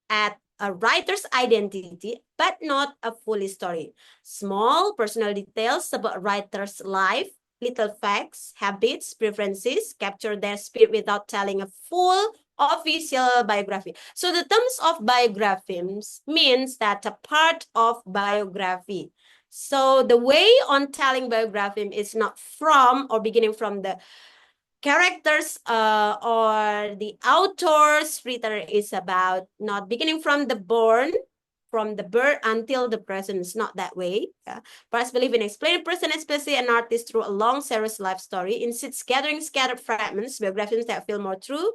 at a writer's identity, but not a full story. Small personal details about a writer's life, little facts, habits, preferences, capture their spirit without telling a full official biography. So the terms of biographies means that a part of biography. So the way on telling biography is not from or beginning from the characters or the author's reader is about not beginning from the birth until the present. It's not that way. Yeah. Perhaps believe in explaining person, especially an artist, through a long serious life story. Instead, gathering scattered fragments, biographies that feel more true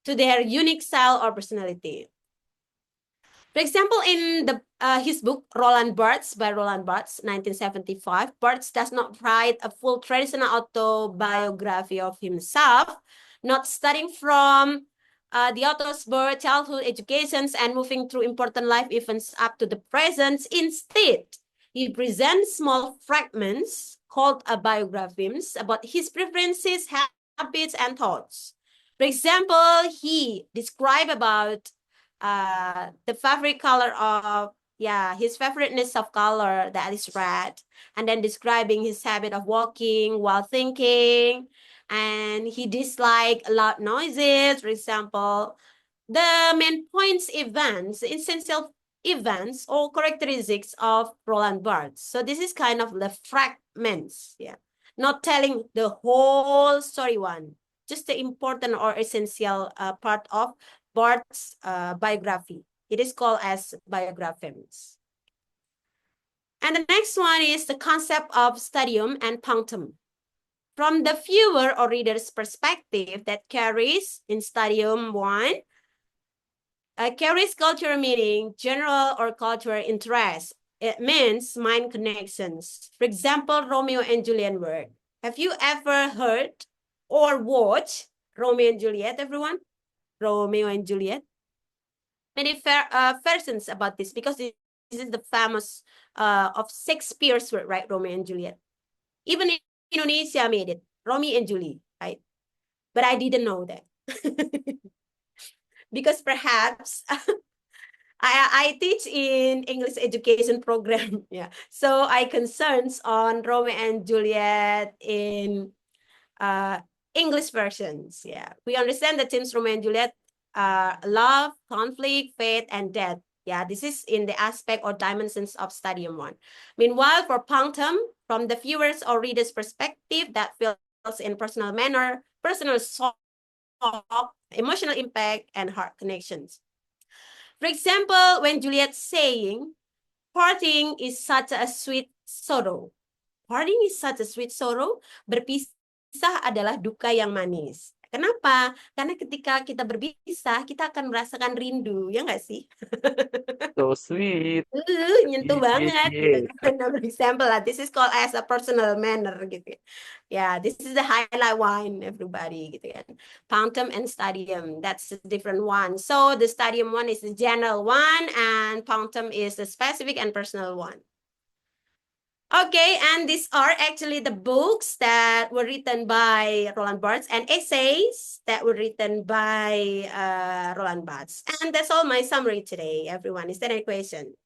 to their unique style or personality. For example, in his book, Rolland Barthes by Rolland Barthes, 1975, Barthes does not write a full traditional autobiography of himself, not starting from the author's birth, childhood, educations, and moving through important life events up to the present. Instead, he presents small fragments called biographies about his preferences, habits, and thoughts. For example, he described about the favorite color of, yeah, his favoriteness of color that is red, and then describing his habit of walking while thinking, and he disliked loud noises, for example. The main points, events, essential events or characteristics of Rolland Barthes. So this is kind of the fragments, yeah, not telling the whole story one, just the important or essential part of Barthes' biography. It is called as biographies. And the next one is the concept of stadium and punctum. From the viewer or reader's perspective, that carries in stadium 1, carries cultural meaning, general or cultural interest. It means mind connections. For example, Romeo and Juliet work. Have you ever heard or watched Romeo and Juliet, everyone? Romeo and Juliet. Many versions about this because this is the famous of Shakespeare's work, right? Romeo and Juliet. Even in Indonesia made it, Romeo and Julie, right? But I didn't know that. Because perhaps I teach in English education program, yeah. So I concerns on Romeo and Juliet in English versions, yeah. We understand the themes Romeo and Juliet are love, conflict, faith, and death. Yeah, this is in the aspect or dimensions of Stadium 1. Meanwhile, for punctum, from the viewer's or reader's perspective, that feels in personal manner, personal shock, emotional impact, and heart connections. For example, when Juliet's saying, parting is such a sweet sorrow. Parting is such a sweet sorrow. Berpisah adalah duka yang manis. Kenapa? Karena ketika kita berpisah, kita akan merasakan rindu, ya nggak sih? So sweet. Nyentuh Yeah, banget gitu yeah. kan. For example lah, this is called as a personal manner gitu. Yeah, this is the highlight one, everybody gitu kan. Punctum and stadium, that's a different one. So the stadium one is the general one and punctum is the specific and personal one. Okay, and these are actually the books that were written by Rolland Barthes and essays that were written by Rolland Barthes. And that's all my summary today, everyone. Is there any question?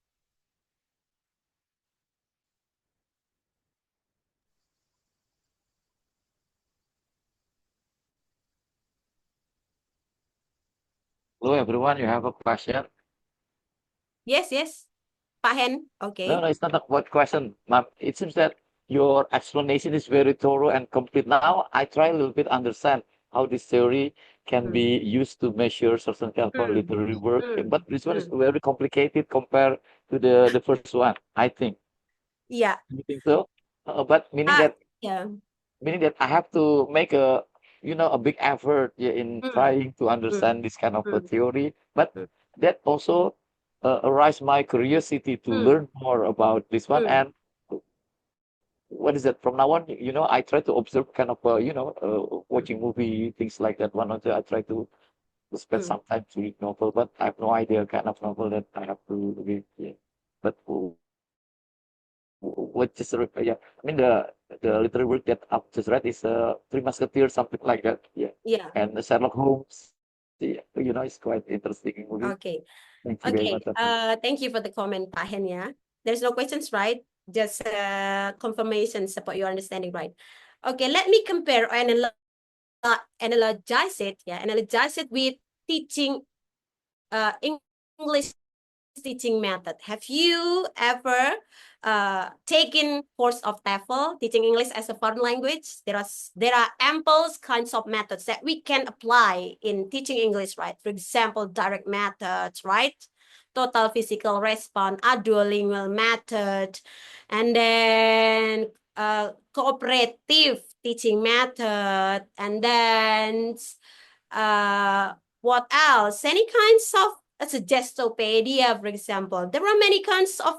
Hello, everyone. You have a question? Yes, yes. Pak Hen, okay. No, it's not a what question, ma'am. It seems that your explanation is very thorough and complete. Now I try a little bit understand how this theory can be used to measure certain kind of literary work. But this one is very complicated compared to the first one, I think. Yeah. You think so? But meaning that Yeah. I have to make a a big effort in trying to understand this kind of a theory. But that also arise my curiosity to learn more about this one. And what is that? From now on, I try to observe kind of watching movie things like that. One or two, I try to spend some time to read novel, but I have no idea kind of novel that I have to read. Yeah. But what just yeah, I mean the literary work that I've just read is Three Musketeers, something like that. Yeah. Yeah. And the Sherlock Holmes. Yeah, it's quite interesting movie. Okay. Thank you very Okay. much. Thank you for the comment, Pak Hen, yeah. There's no questions, right? Just confirmations about your understanding, right? Okay, let me compare or analogize it with teaching English teaching method. Have you ever taken course of TEFL, teaching English as a foreign language? There are ample kinds of methods that we can apply in teaching English, right? For example, direct methods, right? Total physical response, a duolingual method, and then cooperative teaching method, and then what else? Any kinds of suggestopedia, for example. There are many kinds of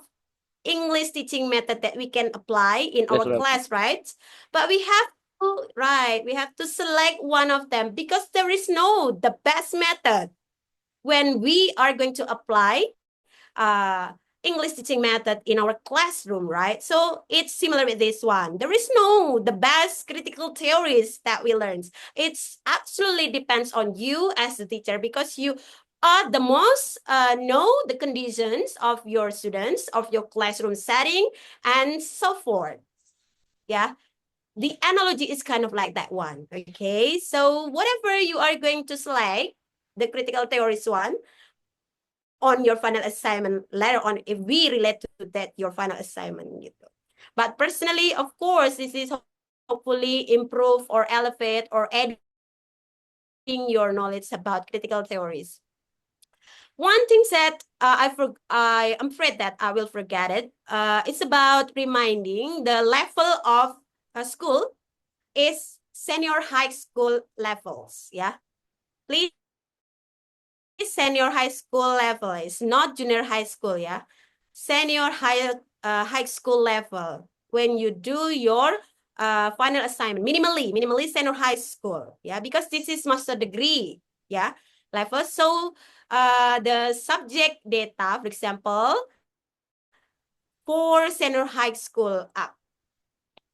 English teaching method that we can apply in our class, right? But we have to select one of them because there is no the best method when we are going to apply English teaching method in our classroom, right? So it's similar with this one. There is no the best critical theories that we learn. It's absolutely depends on you as the teacher because you are the most know the conditions of your students, of your classroom setting, and so forth. Yeah. The analogy is kind of like that one. Okay. So whatever you are going to select, the critical theories one, on your final assignment later on if we relate to that your final assignment gitu. But personally, of course, this is hopefully improve or elevate or adding your knowledge about critical theories. One thing that I'm afraid that I will forget it. It's about reminding the level of a school is senior high school levels. Yeah, please. Senior high school level is not junior high school, yeah. Senior high school level. When you do your final assignment, minimally senior high school, yeah, because this is master degree, yeah, level. So the subject data, for example, for senior high school up,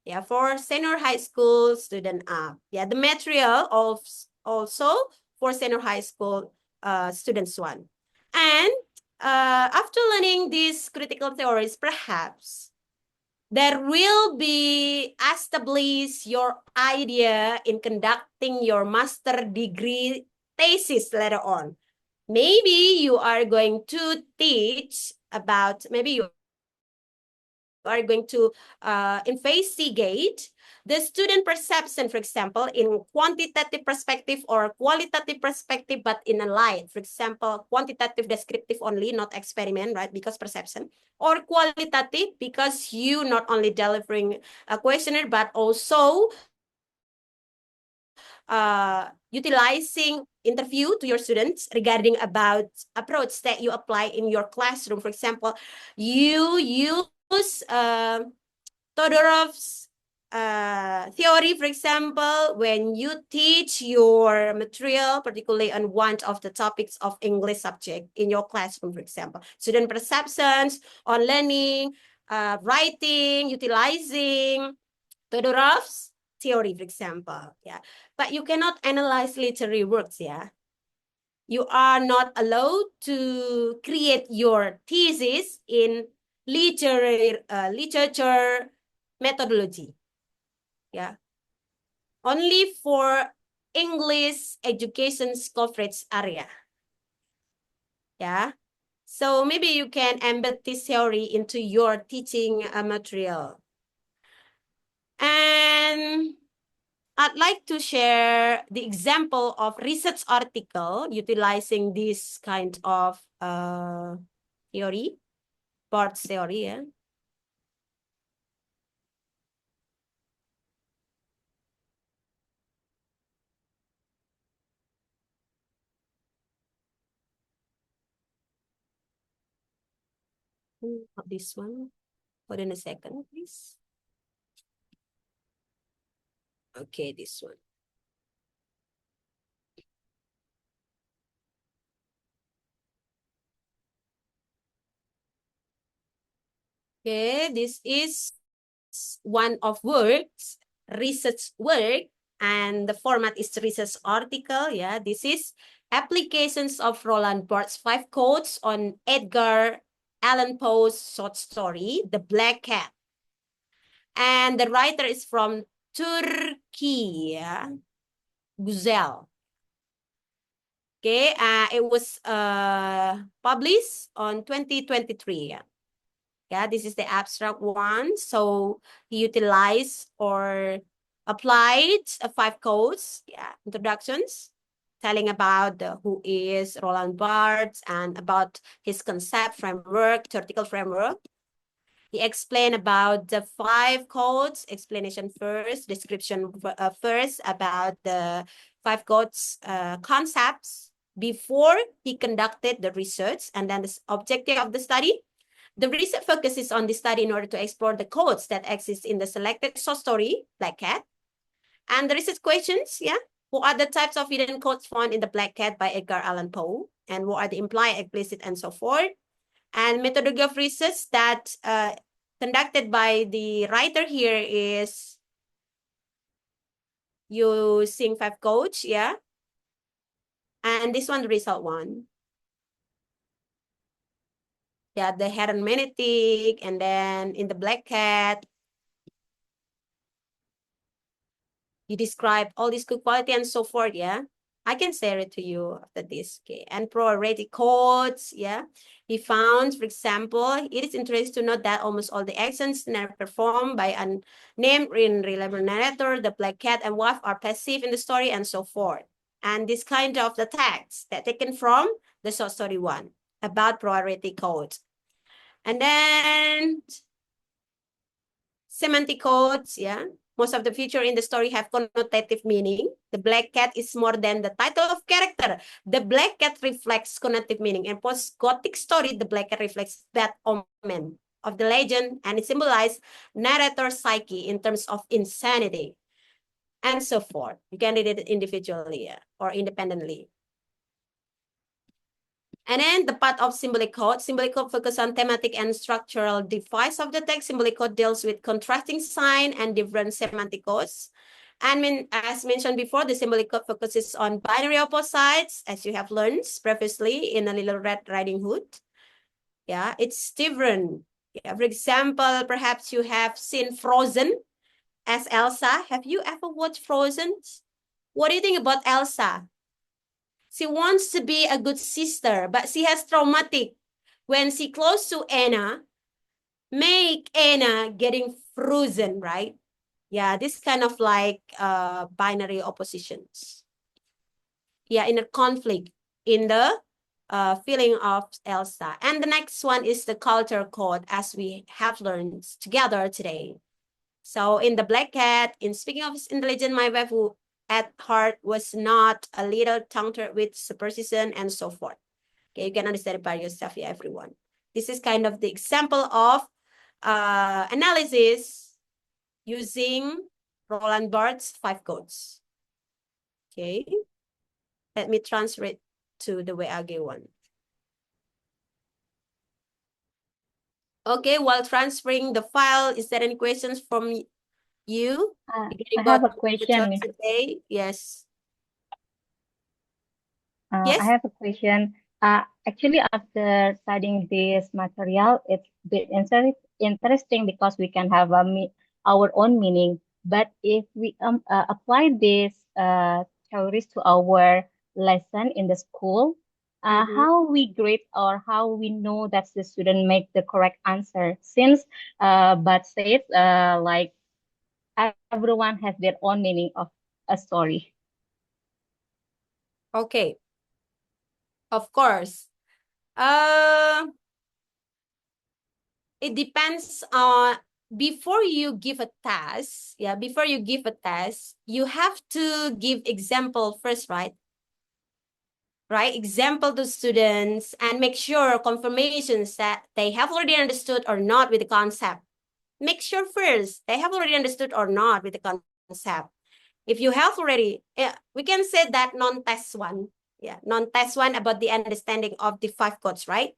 yeah, for senior high school student up, yeah, the material of also for senior high school students one. And after learning these critical theories, perhaps there will be establish your idea in conducting your master degree thesis later on. Maybe you are going to teach about, maybe you are going to investigate the student perception, for example, in quantitative perspective or qualitative perspective, but in a light. For example, quantitative descriptive only, not experiment, right? Because perception. Or qualitative, because you not only delivering a questionnaire, but also utilizing interview to your students regarding about approach that you apply in your classroom. For example, you use Todorov's theory, for example, when you teach your material, particularly on one of the topics of English subject in your classroom, for example, student perceptions on learning, writing, utilizing Todorov's theory, for example, yeah. But you cannot analyze literary works, yeah. You are not allowed to create your thesis in literature methodology, yeah. Only for English education coverage area, yeah. So maybe you can embed this theory into your teaching material. And I'd like to share the example of research article utilizing this kind of theory, Barthes theory, yeah. Not this one. Hold on a second, please. Okay, this one. Okay, this is one of works, research work, and the format is research article. Yeah, this is applications of Roland Barthes' 5 quotes on Edgar Allan Poe's short story, The Black Cat. And the writer is from Turkey, yeah? Güzel. Okay, it was published on 2023. Yeah. Yeah, this is the abstract one. So he utilized or applied 5 quotes, yeah, introductions, telling about who is Roland Barthes and about his concept framework, theoretical framework. He explained about the 5 quotes, explanation first, description first about the 5 quotes concepts before he conducted the research, and then the objective of the study. The research focuses on the study in order to explore the quotes that exist in the selected short story, Black Cat. And the research questions, yeah, what are the types of hidden quotes found in the Black Cat by Edgar Allan Poe? And what are the implied, explicit, and so forth? And methodology of research that conducted by the writer here is using 5 quotes, yeah. And this one, the result one. Yeah, the hermeneutic, and then in the Black Cat, you describe all this good quality and so forth, yeah. I can share it to you after this, okay. And prorated codes, yeah. He found, for example, it is interesting to note that almost all the actions performed by a named reliable narrator, the Black Cat and wife are passive in the story and so forth. And this kind of the text that taken from the short story one about prorated codes. And then semantic codes, yeah. Most of the features in the story have connotative meaning. The Black Cat is more than the title of character. The Black Cat reflects connotative meaning. And post-Gothic story, the Black Cat reflects bad omen of the legend, and it symbolizes narrator psyche in terms of insanity, and so forth. You can read it individually or independently. And then the part of symbolic code focus on thematic and structural device of the text. Symbolic code deals with contrasting sign and different semantic codes. And as mentioned before, the symbolic code focuses on binary opposites, as you have learned previously in a Little Red Riding Hood. Yeah, it's different. Yeah, for example, perhaps you have seen Frozen as Elsa. Have you ever watched Frozen? What do you think about Elsa? She wants to be a good sister, but she has traumatic when she close to Anna, make Anna getting frozen, right? Yeah, this kind of like binary oppositions. Yeah, in a conflict in the feeling of Elsa. And the next one is the culture code, as we have learned together today. So in the Black Cat, in speaking of his intelligent, my wife who at heart was not a little tongue-tied with superstition and so forth. Okay, you can understand it by yourself, yeah, everyone. This is kind of the example of analysis using Rolland Barthes' 5 codes. Okay, let me translate to the WAG one. Okay, while transferring the file, is there any questions from you? I have a question. Today? Yes. I Yes. have a question. Actually, after studying this material, it's been interesting because we can have our own meaning. But if we apply this theories to our lesson in the school, how we grade or how we know that the student make the correct answer? Since but says like everyone has their own meaning of a story. Okay. Of course. It depends on before you give a task. Yeah, before you give a task, you have to give example first, right? Right? Example to students and make sure confirmations that they have already understood or not with the concept. Make sure first they have already understood or not with the concept. If you have already, we can say that non-test one. Yeah, non-test one about the understanding of the 5 codes, right?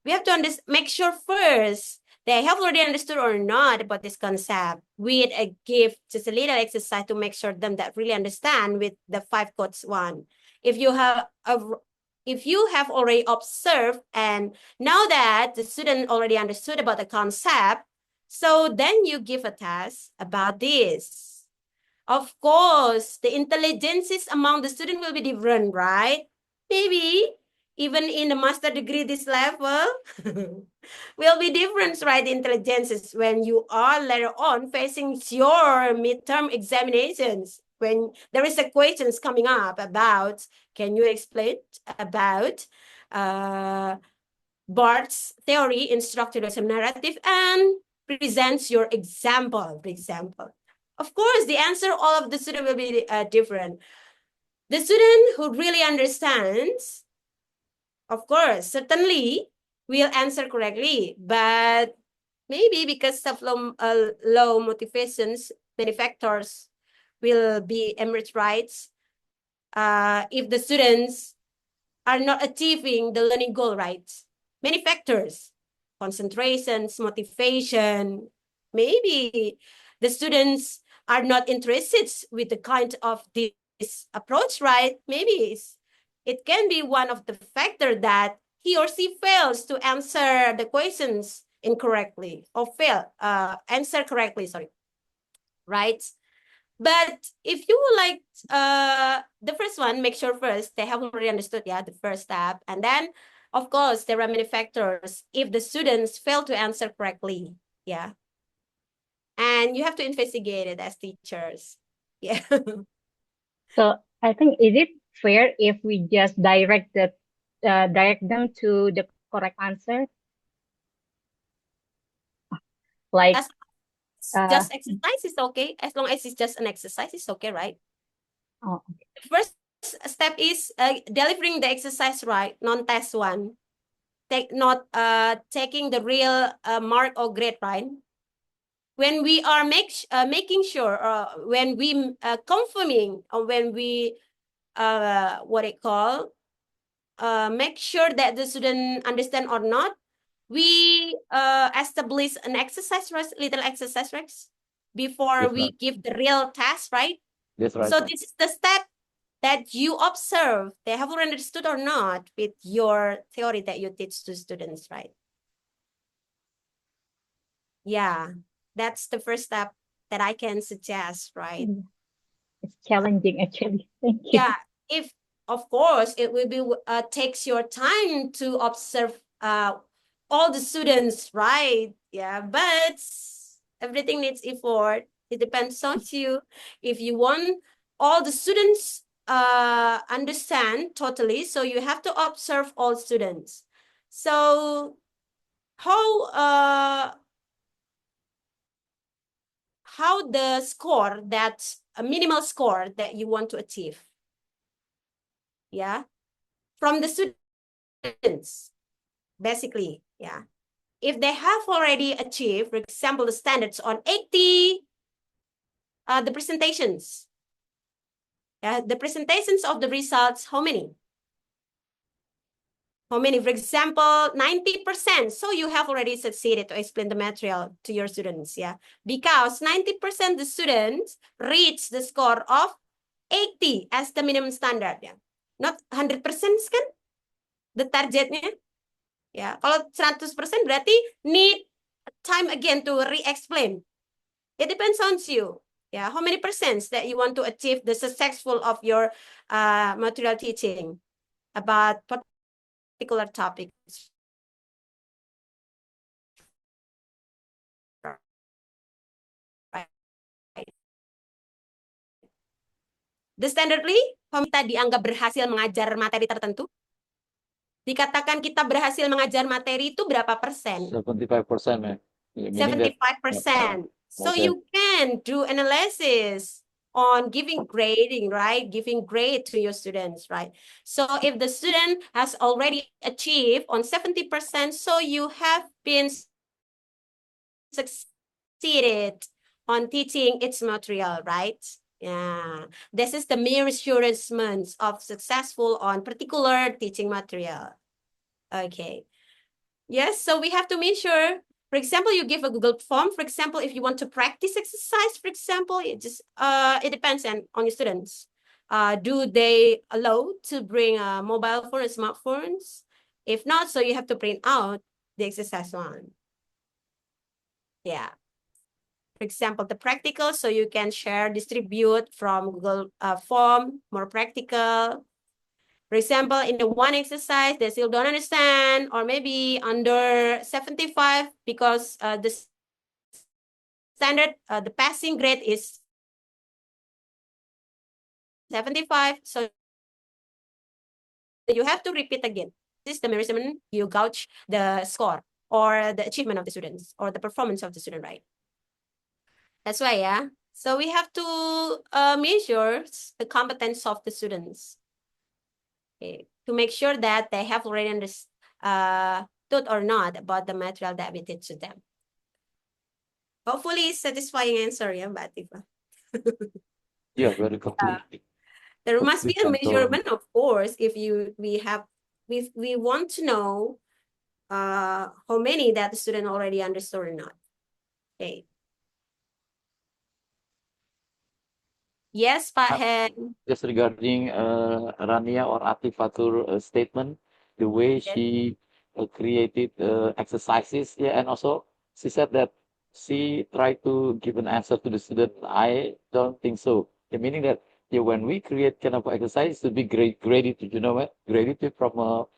We have to make sure first they have already understood or not about this concept. We'd give just a little exercise to make sure them that really understand with the 5 codes one. If you have already observed and know that the student already understood about the concept, so then you give a task about this. Of course, the intelligences among the student will be different, right? Maybe even in the master degree this level will be different, right? The intelligences when you are later on facing your midterm examinations, when there is a questions coming up about, can you explain about Barthes' theory in structuralism narrative and presents your example, for example. Of course, the answer all of the student will be different. The student who really understands, of course, certainly will answer correctly, but maybe because of low motivations, many factors will be emerge, right? If the students are not achieving the learning goal, right? Many factors, concentrations, motivation, maybe the students are not interested with the kind of this approach, right? Maybe it can be one of the factors that he or she fails to answer the questions incorrectly or answer correctly, sorry, right? But if you would like the first one, make sure first they have already understood, yeah, the first step. And then, of course, there are many factors if the students fail to answer correctly, yeah. And you have to investigate it as teachers, yeah. So I think, is it fair if we just direct them to the correct answer? Like just exercise is okay. As long as it's just an exercise, it's okay, right? Oh. The first step is delivering the exercise right, non-test one. taking the real mark or grade, right? When we are making sure, when we confirming, or when we make sure that the student understand or not, we establish an exercise, little exercise before Yes, we right. give the real test, right? That's right. So Right. this is the step that you observe they have already understood or not with your theory that you teach to students, right? Yeah, that's the first step that I can suggest, right? It's challenging actually. Thank you. Yeah, if of course it will be takes your time to observe all the students, right? Yeah, but everything needs effort. It depends on you. If you want all the students understand totally, so you have to observe all students. So how the score, that a minimal score that you want to achieve, yeah, from the students, basically, yeah. If they have already achieved, for example, the standards on 80, the presentations, yeah, the presentations of the results, how many? How many? For example, 90%. So you have already succeeded to explain the material to your students, yeah, because 90% the students reach the score of 80 as the minimum standard, ya. Not 100% kan the targetnya. Ya, kalau 100% berarti need time again to re-explain. It depends on you. Yeah, how many percent that you want to achieve the successful of your material teaching about particular topics. The standardly, kalau kita dianggap berhasil mengajar materi tertentu, dikatakan kita berhasil mengajar materi itu berapa persen? 75%, man. Meaning that 75%. So you can do analysis on giving grading, right? Giving grade to your students, right? So if the student has already achieved on 70%, so you have been succeeded on teaching its material, right? Yeah, this is the mere assurance of successful on particular teaching material. Okay. Yes, so we have to make sure. For example, you give a Google form. For example, if you want to practice exercise, for example, it depends on your students. Do they allow to bring a mobile phone or smartphones? If not, so you have to print out the exercise one. Yeah. For example, the practical, so you can share, distribute from Google form, more practical. For example, in the one exercise, they still don't understand, or maybe under 75 because the standard, the passing grade is 75. So you have to repeat again. This is the measurement. You gauge the score or the achievement of the students or the performance of the student, right? That's why, yeah. So we have to measure the competence of the students. Okay, to make sure that they have already understood or not about the material that we teach to them. Hopefully, satisfying answer, yeah, Mbak Tifa. yeah, very complete. There must be a Complete measurement, of course, if we want to know how many that the student already understood or not. Okay. Yes, Pak Hen. Just regarding Rania or Atifatur statement, the way Yes. she created exercises, yeah, and also she said that she tried to give an answer to the student. I don't think so. The meaning that yeah, when we create kind of exercise, to be graded, you know what? Graded from a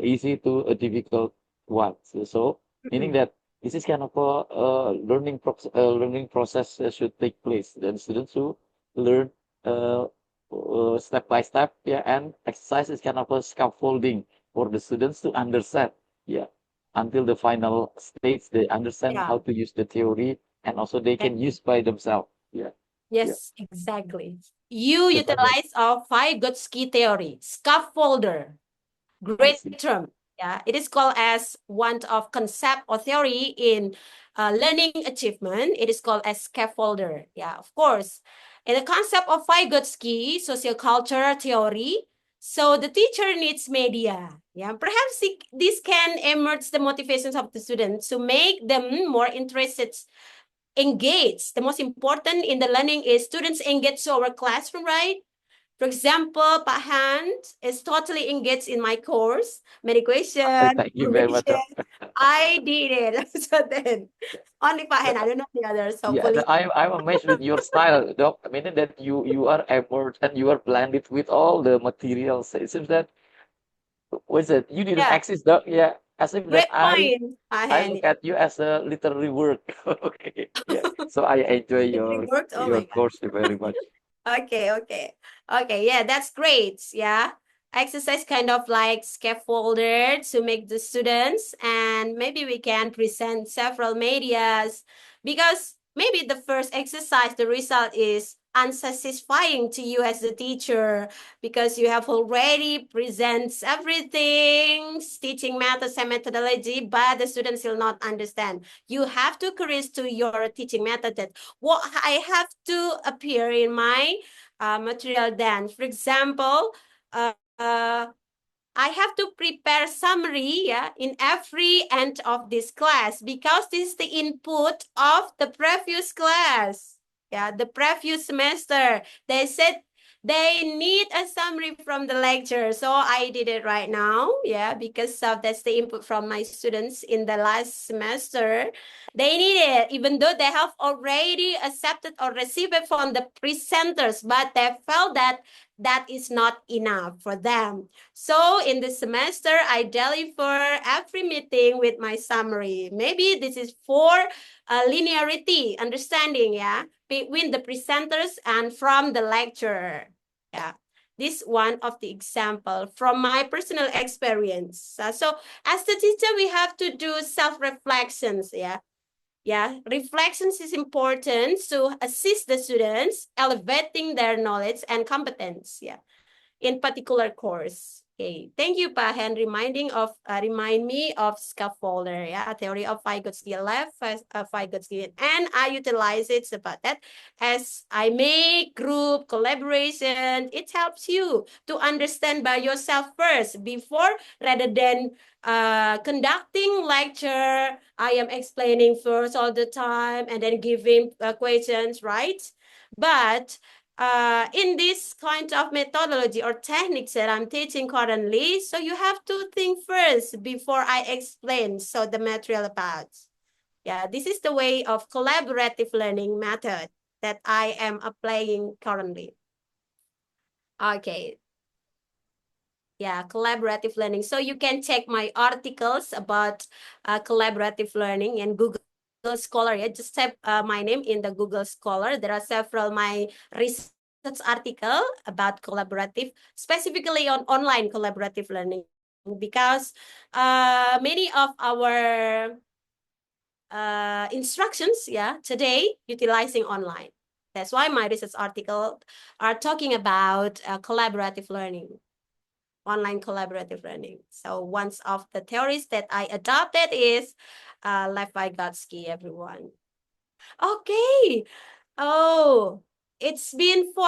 easy to a difficult one. So meaning that this is kind of a learning process should take place. Then students who learn step by step, yeah, and exercise is kind of a scaffolding for the students to understand, yeah, until the final stage they understand Yeah. how to use the theory and also they can use by themselves, yeah. Yes, exactly. You Yes, I know. utilize our 5 Gutsky theory, scaffolder, I great see. term. Yeah, it is called as one of concept or theory in learning achievement. It is called as scaffolder. Yeah, of course. In the concept of Vygotsky, social culture theory, so the teacher needs media. Yeah, perhaps this can emerge the motivations of the students to make them more interested, engaged. The most important in the learning is students engage to our classroom, right? For example, Pak Hans is totally engaged in my course, many questions, Thank you very much. information. I did it. So then, only Pak Hans, I don't know the others, Yeah, hopefully. I'm amazed with your style, Doc. I mean that you are immersed and you are blended with all the materials. It seems that was it you didn't Yeah, exist, Doc? Yeah, as if that great point, Pak I Hans. look at you as a literary work. Okay, yeah. So I enjoy It worked. Oh your my God. course very much. Okay, yeah, that's great. Yeah. Exercise kind of like scaffolder to make the students, and maybe we can present several medias because maybe the first exercise, the result is unsatisfying to you as the teacher because you have already presents everything, teaching methods and methodology, but the students will not understand. You have to correct to your teaching method that what I have to appear in my material then. For example, I have to prepare summary, yeah, in every end of this class because this is the input of the previous class. Yeah, the previous semester. They said they need a summary from the lecture. So I did it right now, yeah, because that's the input from my students in the last semester. They need it, even though they have already accepted or received it from the presenters, but they felt that that is not enough for them. So in the semester, I deliver every meeting with my summary. Maybe this is for linearity, understanding, yeah, between the presenters and from the lecturer. Yeah, this one of the example from my personal experience. So as the teacher, we have to do self-reflections, yeah. Yeah, reflections is important to assist the students, elevating their knowledge and competence. Yeah, in particular course. Okay, thank you, Pak Hen, remind me of scaffolder, yeah, theory of Vygotsky left, Vygotsky, and I utilize it about that as I make group collaboration. It helps you to understand by yourself first before rather than conducting lecture. I am explaining first all the time and then giving questions, right? But in this kind of methodology or techniques that I'm teaching currently, so you have to think first before I explain so the material about. Yeah, this is the way of collaborative learning method that I am applying currently. Okay. Yeah, collaborative learning. So you can check my articles about collaborative learning in Google Scholar. Yeah, just type my name in the Google Scholar. There are several my research article about collaborative, specifically on online collaborative learning, because many of our instructions, yeah, today utilizing online. That's why my research article are talking about collaborative learning, online collaborative learning. So one of the theories that I adopted is Lev Vygotsky, everyone. Okay. Oh, it's been for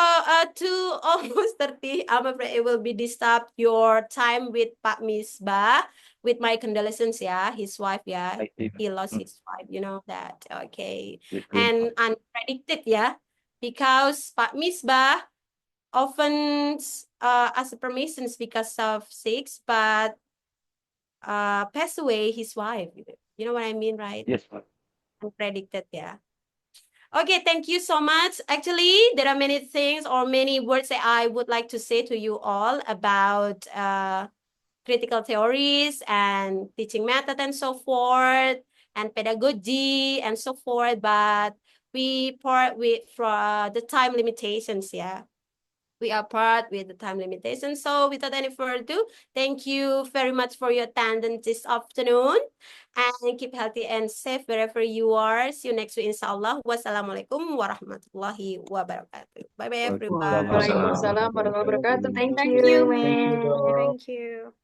almost 30. I'm afraid it will be disturb your time with Pak Misbah. With my condolences, yeah, his wife, yeah, I see. he lost his wife, you know that. Okay. Good. And unpredicted, yeah, because Pak Misbah often as a permissions because of sick, but passed away his wife. You know what I mean, right? Yes, ma'am. Unpredicted, yeah. Okay, thank you so much. Actually, there are many things or many words that I would like to say to you all about critical theories and teaching method and so forth, and pedagogy and so forth, but we part with for the time limitations, yeah. We are part with the time limitation. So without any further ado, thank you very much for your attendance this afternoon. And keep healthy and safe wherever you are. See you next week, inshallah. Wassalamualaikum warahmatullahi wabarakatuh. Bye-bye, everyone. Waalaikumsalam warahmatullahi wabarakatuh. Thank Thank you, you, man. Dok. Thank you.